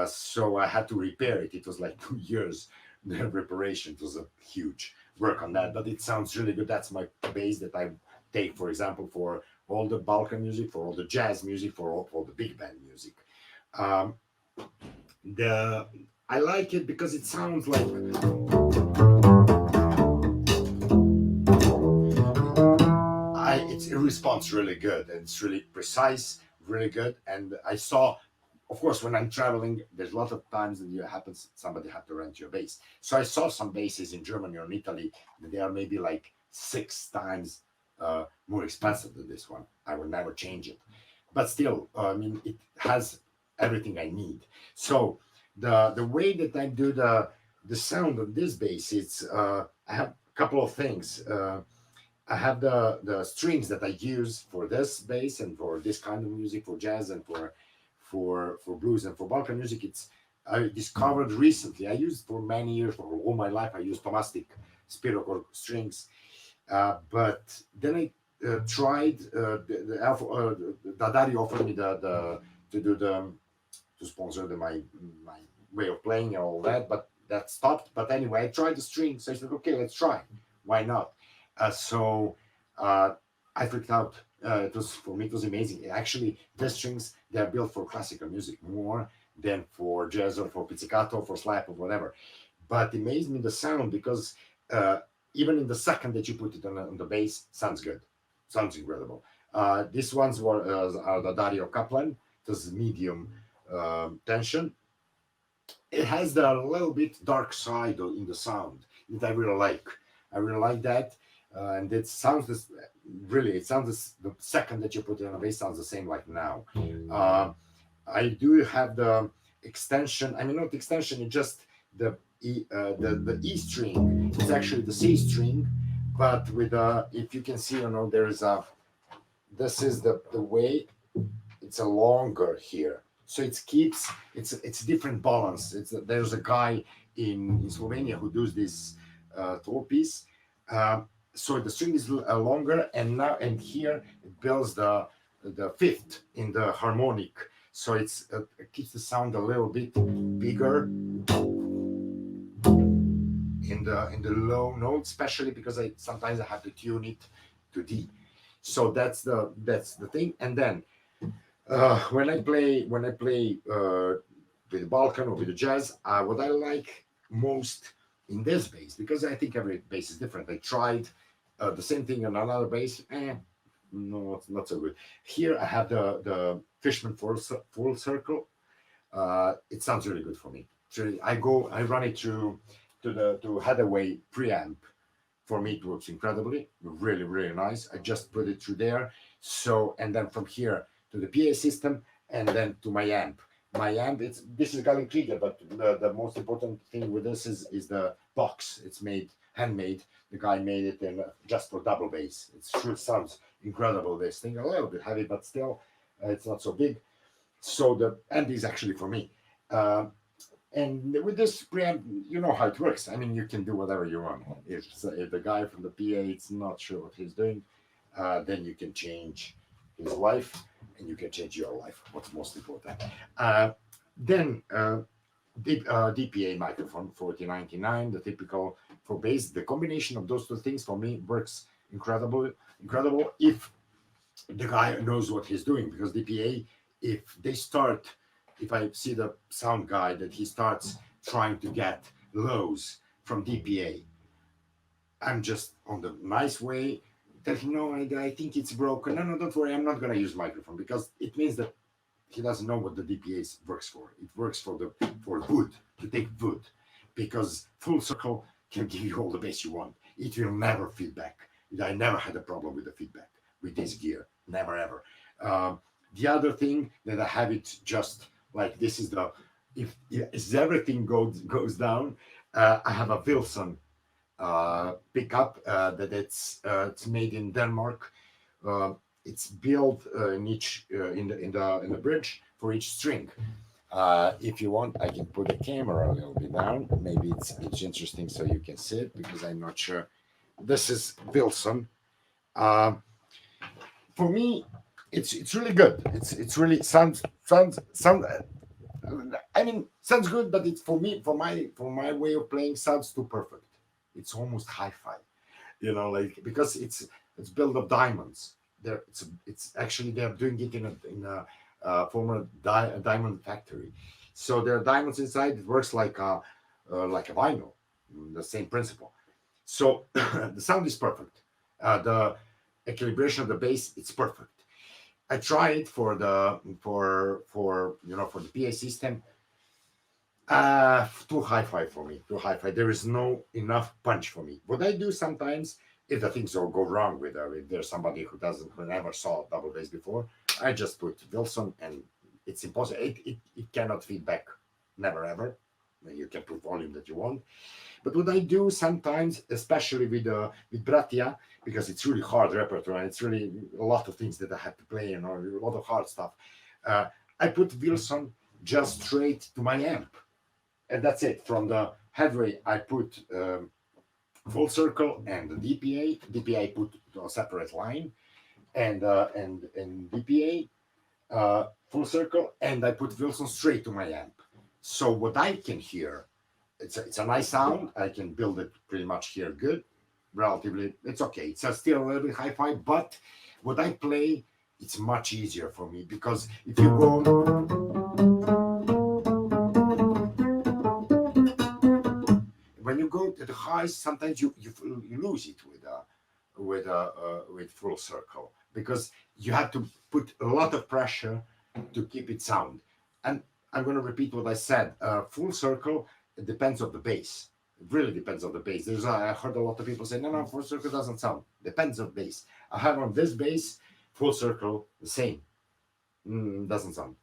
So I had to repair it. It was like 2 years. The reparation, it was a huge work on that, but it sounds really good. That's my bass that I take, for example, for all the Balkan music, for all the jazz music, for all the big band music. Um, the I like it because it sounds like it responds really good, and it's really precise, really good. And I saw, of course, when I'm traveling, there's a lot of times that it happens somebody have to rent your bass. So I saw some basses in Germany or in Italy that they are maybe like 6 times more expensive than this one. I will never change it, but still, I mean, it has everything I need. So the way that I do the sound of this bass, it's I have a couple of things. I have the strings that I use for this bass and for this kind of music, for jazz and for blues and for Balkan music. It's I discovered recently. I used for many years, for all my life. I used Tomastic Spirochord strings, but then I tried Dadari offered me the to do the to sponsor my way of playing and all that, but that stopped. But anyway, I tried the strings. So I said, okay, let's try. Why not? So I freaked out. It was for me. It was amazing. Actually, the strings, they are built for classical music more than for jazz or for pizzicato, for slap or whatever. But it amazed me the sound because even in the second that you put it on the bass, sounds good, sounds incredible. These ones are the Dario Kaplan. It was medium tension. It has the little bit dark side in the sound that I really like. I really like that, and it sounds really. It sounds the second that you put it on a bass sounds the same like now. I do have the extension. I mean, not extension. It's just the E string. It's actually the C string, but with if you can see, there is a. This is the way. It's a longer here, so it keeps it's different balance. There's a guy in Slovenia who does this tour piece. So the string is longer, and here it builds the fifth in the harmonic, so it keeps the sound a little bit bigger. in the low notes, especially because I sometimes I have to tune it to D. So that's the thing. And then when I play with the Balkan or with the jazz, what I like most in this bass, because I think every bass is different. I tried the same thing on another bass. No, it's not so good. Here I have the Fishman full circle. It sounds really good for me. So I run it to Hathaway preamp. For me, it works incredibly, really, really nice. I just put it through there. So, and then from here to the PA system, and then to my amp. My amp, this is Galen Krieger, but the most important thing with this is the box. It's made handmade. The guy made it in just for double bass. It sure sounds incredible. This thing a little bit heavy, but still, it's not so big. So the amp is actually for me. And with this preamp, you know how it works. I mean, you can do whatever you want. If the guy from the PA is not sure what he's doing, then you can change his life, and you can change your life. What's most important. Then DPA microphone 4099, the typical for bass. The combination of those two things for me works incredible. Incredible if the guy knows what he's doing, because DPA, if I see the sound guy that he starts trying to get lows from DPA, I'm just on the nice way tell him, no, I think it's broken. No, don't worry, I'm not going to use microphone, because it means that he doesn't know what the DPA works for. It works for wood, to take wood, because full circle can give you all the bass you want. It will never feedback. I never had a problem with the feedback with this gear, never ever. The other thing that I have it just like this is if everything goes down, I have a Wilson pickup that it's made in Denmark. It's built in the bridge for each string. If you want, I can put the camera a little bit down. Maybe it's interesting so you can see it, because I'm not sure. This is Wilson. For me, it's really good. It's really sounds. I mean, sounds good, but it's for me, for my way of playing, sounds too perfect. It's almost hi-fi, like, because it's built of diamonds. It's actually they're doing it in a former diamond factory, so there are diamonds inside. It works like a vinyl, the same principle. So the sound is perfect. The equilibration of the bass, it's perfect. I tried for the PA system. Too hi-fi for me. Too hi-fi. There is no enough punch for me. What I do sometimes, if the things all go wrong with if there's somebody who never saw double bass before, I just put Wilson, and it's impossible. It cannot feedback, never ever. You can put volume that you want. But what I do sometimes, especially with Bratia, because it's really hard repertoire, it's really a lot of things that I have to play, a lot of hard stuff. I put Wilson just straight to my amp, and that's it. From the headway, I put full circle and the DPA. DPA I put to a separate line, and DPA full circle, and I put Wilson straight to my amp. So what I can hear, it's a nice sound. I can build it pretty much here good, relatively. It's okay. It's still a little bit hi-fi, but what I play, it's much easier for me, because if you go, when you go to the highs, sometimes you lose it with full circle, because you have to put a lot of pressure to keep it sound. And I'm going to repeat what I said. Full circle, it depends on the bass. It really depends on the bass. I heard a lot of people say, no, full circle doesn't sound. Depends on bass. I have on this bass, full circle, the same. Doesn't sound.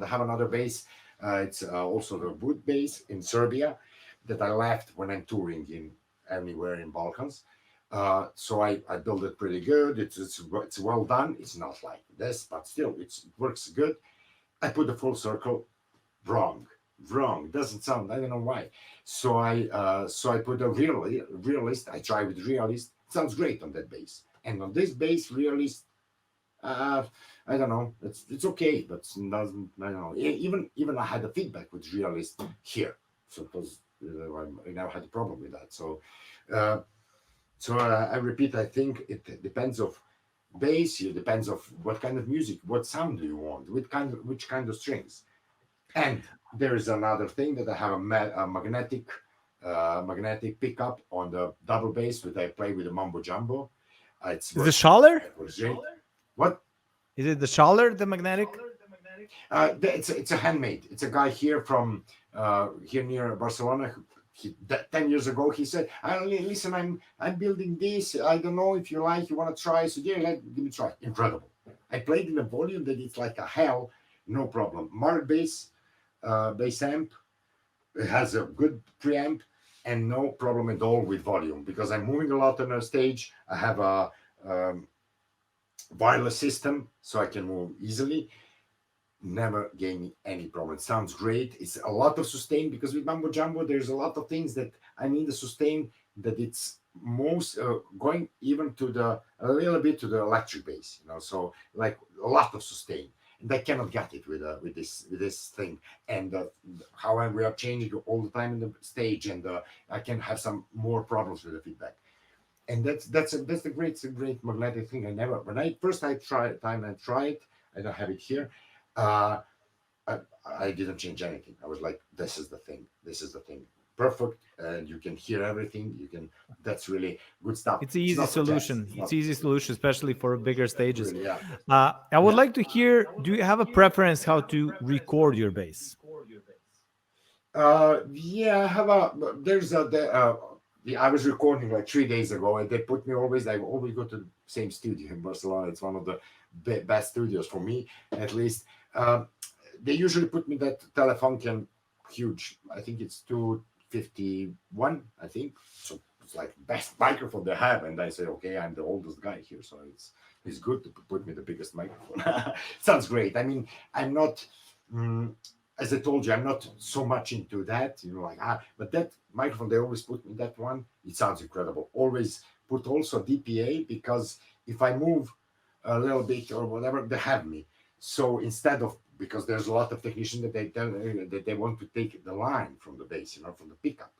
I have another bass. It's also the wood bass in Serbia that I left when I'm touring in anywhere in Balkans. So I build it pretty good. It's well done. It's not like this, but still it works good. I put the full circle, wrong. Doesn't sound. I don't know why. So I put a realist. I try with realist. It sounds great on that bass. And on this bass, realist, I don't know. It's okay, but it doesn't. I don't know. Even I had a feedback with realist here, so it was I never had a problem with that. Uh, I repeat, I think it depends of bass. It depends of what kind of music, what sound do you want, which kind of strings. And there is another thing that I have a magnetic pickup on the double bass that I play with the Mambo Jambo. It's Is the works. Schaller? It works great. What? Is it the Schaller, the magnetic? It's a handmade. It's a guy here from here near Barcelona. 10 years ago, he said, "Listen, I'm building this. I don't know if you like. You want to try? So yeah, give me a try." Incredible. I played in a volume that it's like a hell. No problem. Mark bass amp. It has a good preamp and no problem at all with volume because I'm moving a lot on a stage. I have a um, wireless system so I can move easily. Never gave me any problem. It sounds great. It's a lot of sustain because with Mambo Jambo, there's a lot of things that I need a sustain that it's most going even to the a little bit to the electric bass, So like a lot of sustain, and I cannot get it with this thing. And however, we are changing all the time in the stage, and I can have some more problems with the feedback. And that's a great magnetic thing. I never when I first I tried it. I don't have it here. Uh, I didn't change anything. I was like, this is the thing. This is the thing. Perfect. And you can hear everything. That's really good stuff. It's an It's easy not for jazz. solution. It's It's not easy solution, especially for bigger stages. really, yeah. I would Yeah. like to hear. Do you have a preference how to record your bass? Yeah, I have there's I was recording like 3 days ago and they put me I always go to the same studio in Barcelona. It's one of the best studios for me, at least. Um, they usually put me that Telefunken huge. I think it's 251. I think so. It's like best microphone they have, and I say, okay, I'm the oldest guy here, so it's good to put me the biggest microphone. Sounds great. I mean, I'm not. mm, as I told you, I'm not so much into that, but that microphone, they always put me that one. It sounds incredible. Always put also DPA because if I move a little bit or whatever, they have me. So instead of because there's a lot of technicians that they tell that they want to take the line from the bass, from the pickup.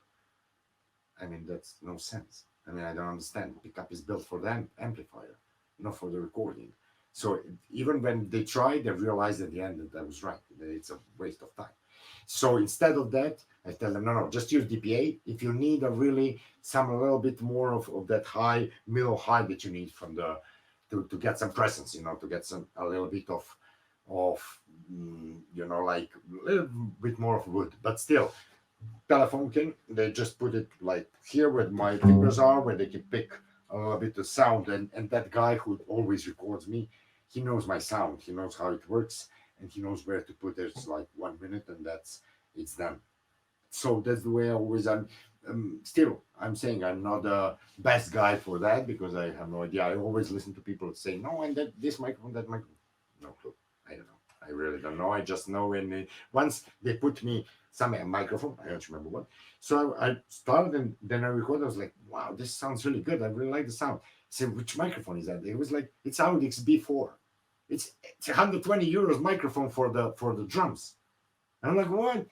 I mean, that's no sense. I mean, I don't understand. The pickup is built for the amplifier, not for the recording. So even when they tried, they realized at the end that I was right. That it's a waste of time. So instead of that, I tell them, no, just use DPA. If you need a little bit more of that middle high that you need from to get some presence, to get a little bit like a little bit more of wood, but still Telefunken, they just put it like here where my fingers are, where they can pick a little bit of sound. And that guy who always records me, he knows my sound, he knows how it works, and he knows where to put it. It's like 1 minute, and it's done. So that's the way I always am. Still, I'm saying I'm not the best guy for that because I have no idea. I always listen to people say, no, and this microphone, that microphone. No clue. I don't know. I really don't know. I just know once they put me a microphone, I don't remember what. So I started and then I recorded. I was like, wow, this sounds really good. I really like the sound. I said, which microphone is that? It was like, it's Audix B4. It's 120 euros microphone for the drums. And I'm like, what?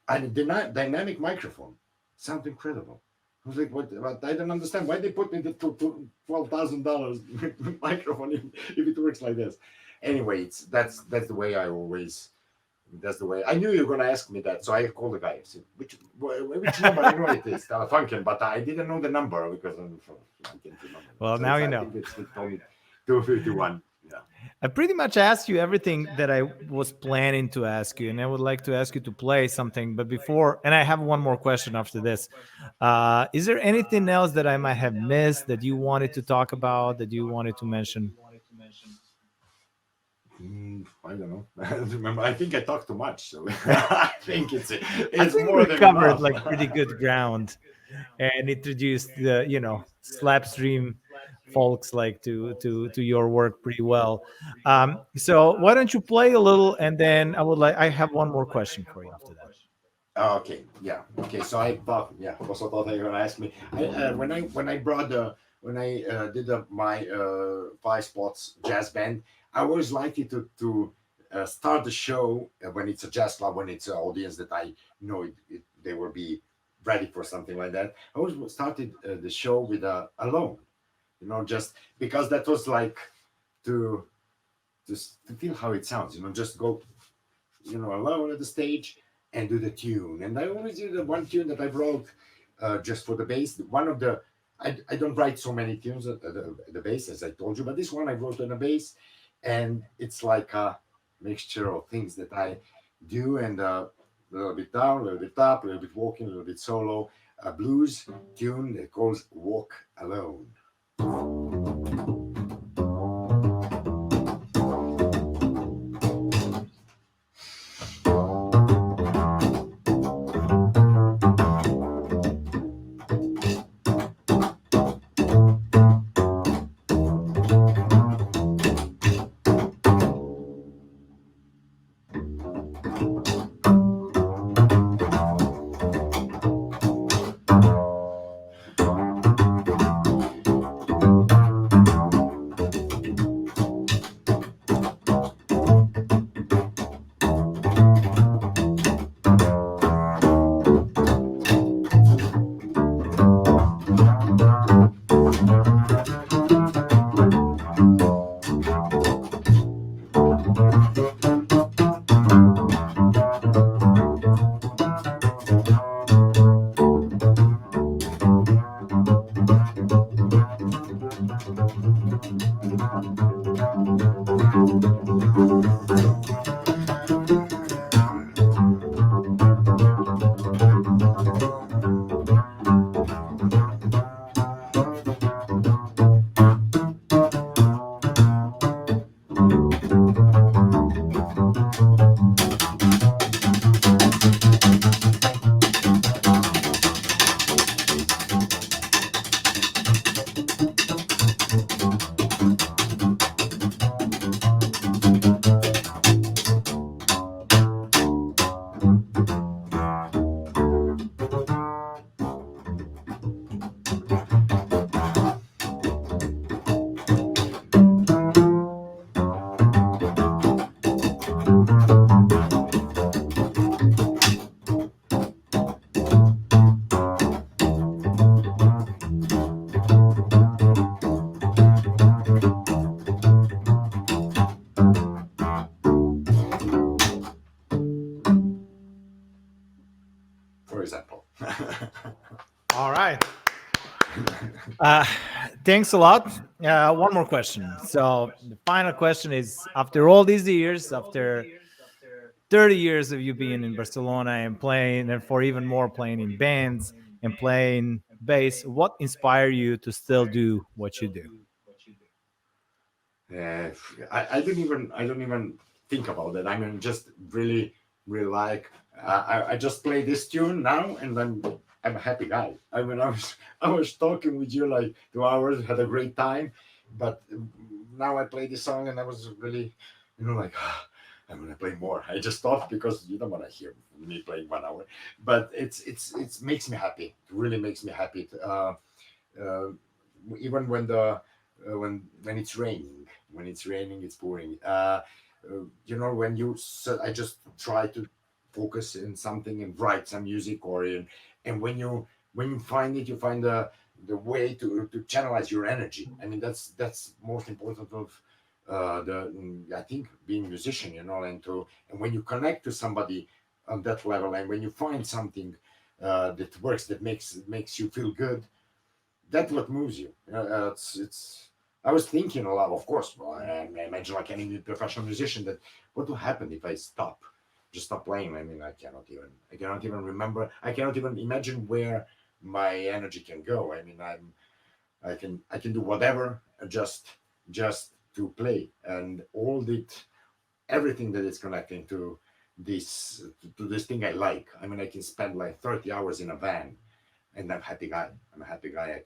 And dynamic microphone. Sounds incredible. I was like, what? I don't understand why they put me the $12,000 microphone if it works like this. Anyway, that's the way I always. That's the way. I knew you were gonna ask me that, so I called the guy. I said, which number? I know it is Telefunken, but I didn't know the number because I can't remember. Well, So now you I know. think it's told me 251. Yeah. I pretty much asked you everything that I was planning to ask you, and I would like to ask you to play something. But before, and I have one more question after this. Is there anything else that I might have missed that you wanted to talk about, that you wanted to mention? I don't know. I don't remember. I think I talked too much, so I think I it's think more we than covered enough. like pretty good ground and introduced the Slapstream folks like to your work pretty well. So why don't you play a little, and then I have one more question for you after that. Okay, yeah. Okay, so I thought, yeah, also thought you were gonna ask me. When I did my five spots jazz band, I always like it to start the show when it's a jazz club, when it's an audience that I know they will be ready for something like that. I always started the show with alone, just because that was like to just to feel how it sounds, just go, alone at the stage and do the tune. And I always do the one tune that I wrote just for the bass. One of the I don't write so many tunes at the bass as I told you, but this one I wrote on the bass, and it's like a mixture of things that I do, and a little bit down, a little bit up, a little bit walking, a little bit solo, a blues tune that calls "Walk Alone." For example. All right. Uh, Thanks a lot. One more question. So the final question is: after all these years, after 30 years of you being in Barcelona and playing, and for even more playing in bands and playing bass, what inspired you to still do what you do? Uh, I don't even think about that. I mean, just really like I just play this tune now, and I'm a happy guy. I mean, I was talking with you like 2 hours, had a great time, but now I play this song, and I was really, like I'm gonna play more. I just stopped because you don't want to hear me playing 1 hour, but it's makes me happy. It really makes me happy. Uh, Even when it's raining, it's pouring. When I just try to focus in something and write some music, and when you find it, you find the way to channelize your energy. I mean, that's most important of I think being a musician, and when you connect to somebody on that level, and when you find something that works, that makes you feel good, that's what moves you. It's. I was thinking a lot, of course. Well, I imagine like any professional musician, that what will happen if I just stop playing. I mean, I cannot even remember. I cannot even imagine where my energy can go. I mean, I can do whatever, just to play, and everything that is connecting to this thing I like. I mean, I can spend like 30 hours in a van, and I'm happy guy. I'm a happy guy.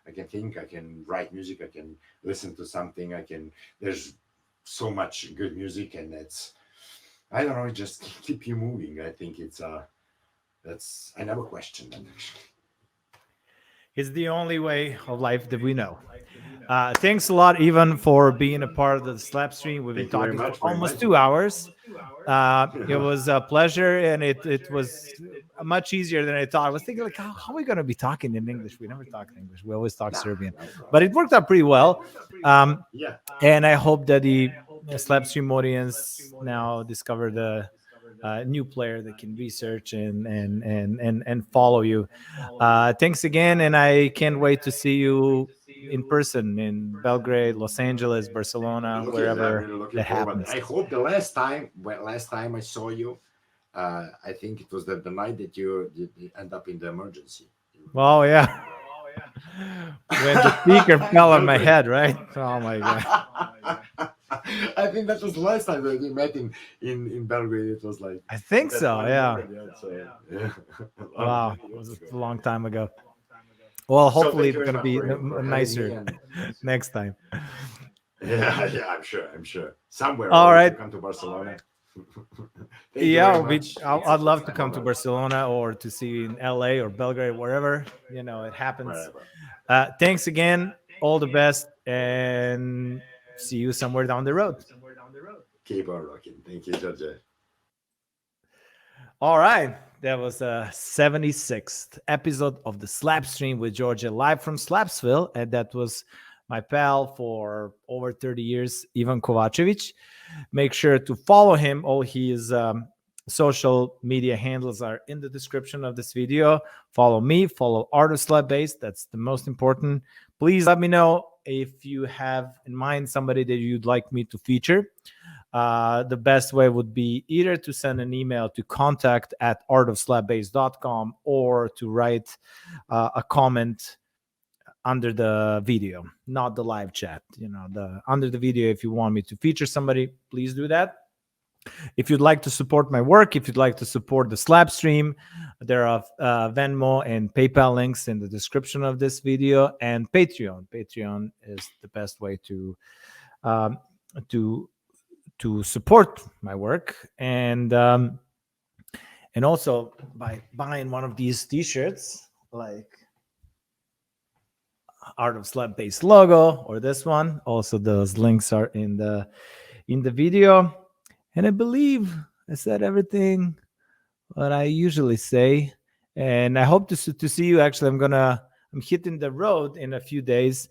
I can think, I can write music, I can listen to something, I can. There's so much good music, and it's, I don't know, it just keep you moving. I think it's that's I never questioned that actually. It's the only way of life that we know. Thanks a lot, Ivan, for being a part of the Slapstream. We've been Thank you very talking for much for almost inviting 2 hours. It me. was a pleasure, and it was much easier than I thought. I was thinking, like, how are we going to be talking in English? We never talk in English. We always talk Nah, Serbian, no problem. but it worked out pretty well. Yeah. And I hope that the Slapstream audience now discover the new player that can research and follow you. Thanks again, and I can't wait to see you in person in Belgrade, Los Angeles, Barcelona, wherever Really looking that forward. happens. I hope the last time I saw you, I think it was the night that you end up in the emergency. Oh yeah, when the speaker fell on my Belgrade. head, right? Oh my god. I think that was the last time that we met in Belgrade. It was like I think that so. one Yeah. moment, yeah. So yeah. Wow, it was a long time ago. Well, So hopefully thank you it's very gonna much be for having me nicer and next time. yeah, I'm sure. Somewhere All or if right. you come to Barcelona. Thank you Yeah, very much. It's a I'd love to pleasure. come to Barcelona or to see you in LA or Belgrade, wherever it happens. Wherever. Thanks again. All the best, and see you somewhere down the road. Keep on rocking. Thank you, Judge. All right. That was a 76th episode of the Slapstream with Djordje, live from Slapsville. And that was my pal for over 30 years, Ivan Kovacevic. Make sure to follow him. All his social media handles are in the description of this video. Follow me, follow Art of Slap Bass. That's the most important. Please let me know if you have in mind somebody that you'd like me to feature. The best way would be either to send an email to contact@artofslapbass.com or to write a comment under the video, not the live chat. Under the video, if you want me to feature somebody, please do that. If you'd like to support my work, if you'd like to support the Slapstream, there are Venmo and PayPal links in the description of this video, and Patreon. Patreon is the best way to um, to support my work, and also by buying one of these t-shirts, like Art of Slap Bass logo or this one. Also, those links are in the video. And I believe I said everything what I usually say. And I hope to see you. Actually, I'm hitting the road in a few days,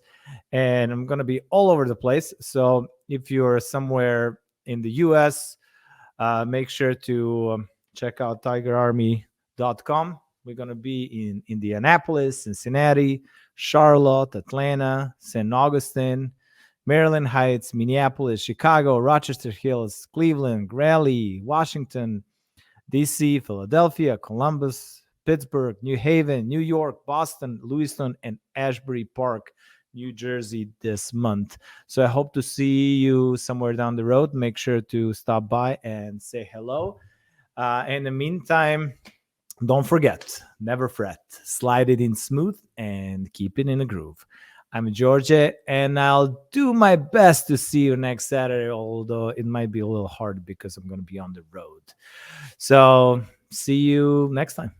and I'm gonna be all over the place. So if you're somewhere in the US, make sure to check out tigerarmy.com. We're going to be in Indianapolis, Cincinnati, Charlotte, Atlanta, St. Augustine, Maryland Heights, Minneapolis, Chicago, Rochester Hills, Cleveland, Raleigh, Washington, DC, Philadelphia, Columbus, Pittsburgh, New Haven, New York, Boston, Lewiston, and Ashbury Park, New Jersey this month. So I hope to see you somewhere down the road. Make sure to stop by and say hello. In the meantime, don't forget, never fret. Slide it in smooth and keep it in a groove. I'm Djordje, and I'll do my best to see you next Saturday, although it might be a little hard because I'm going to be on the road. So see you next time.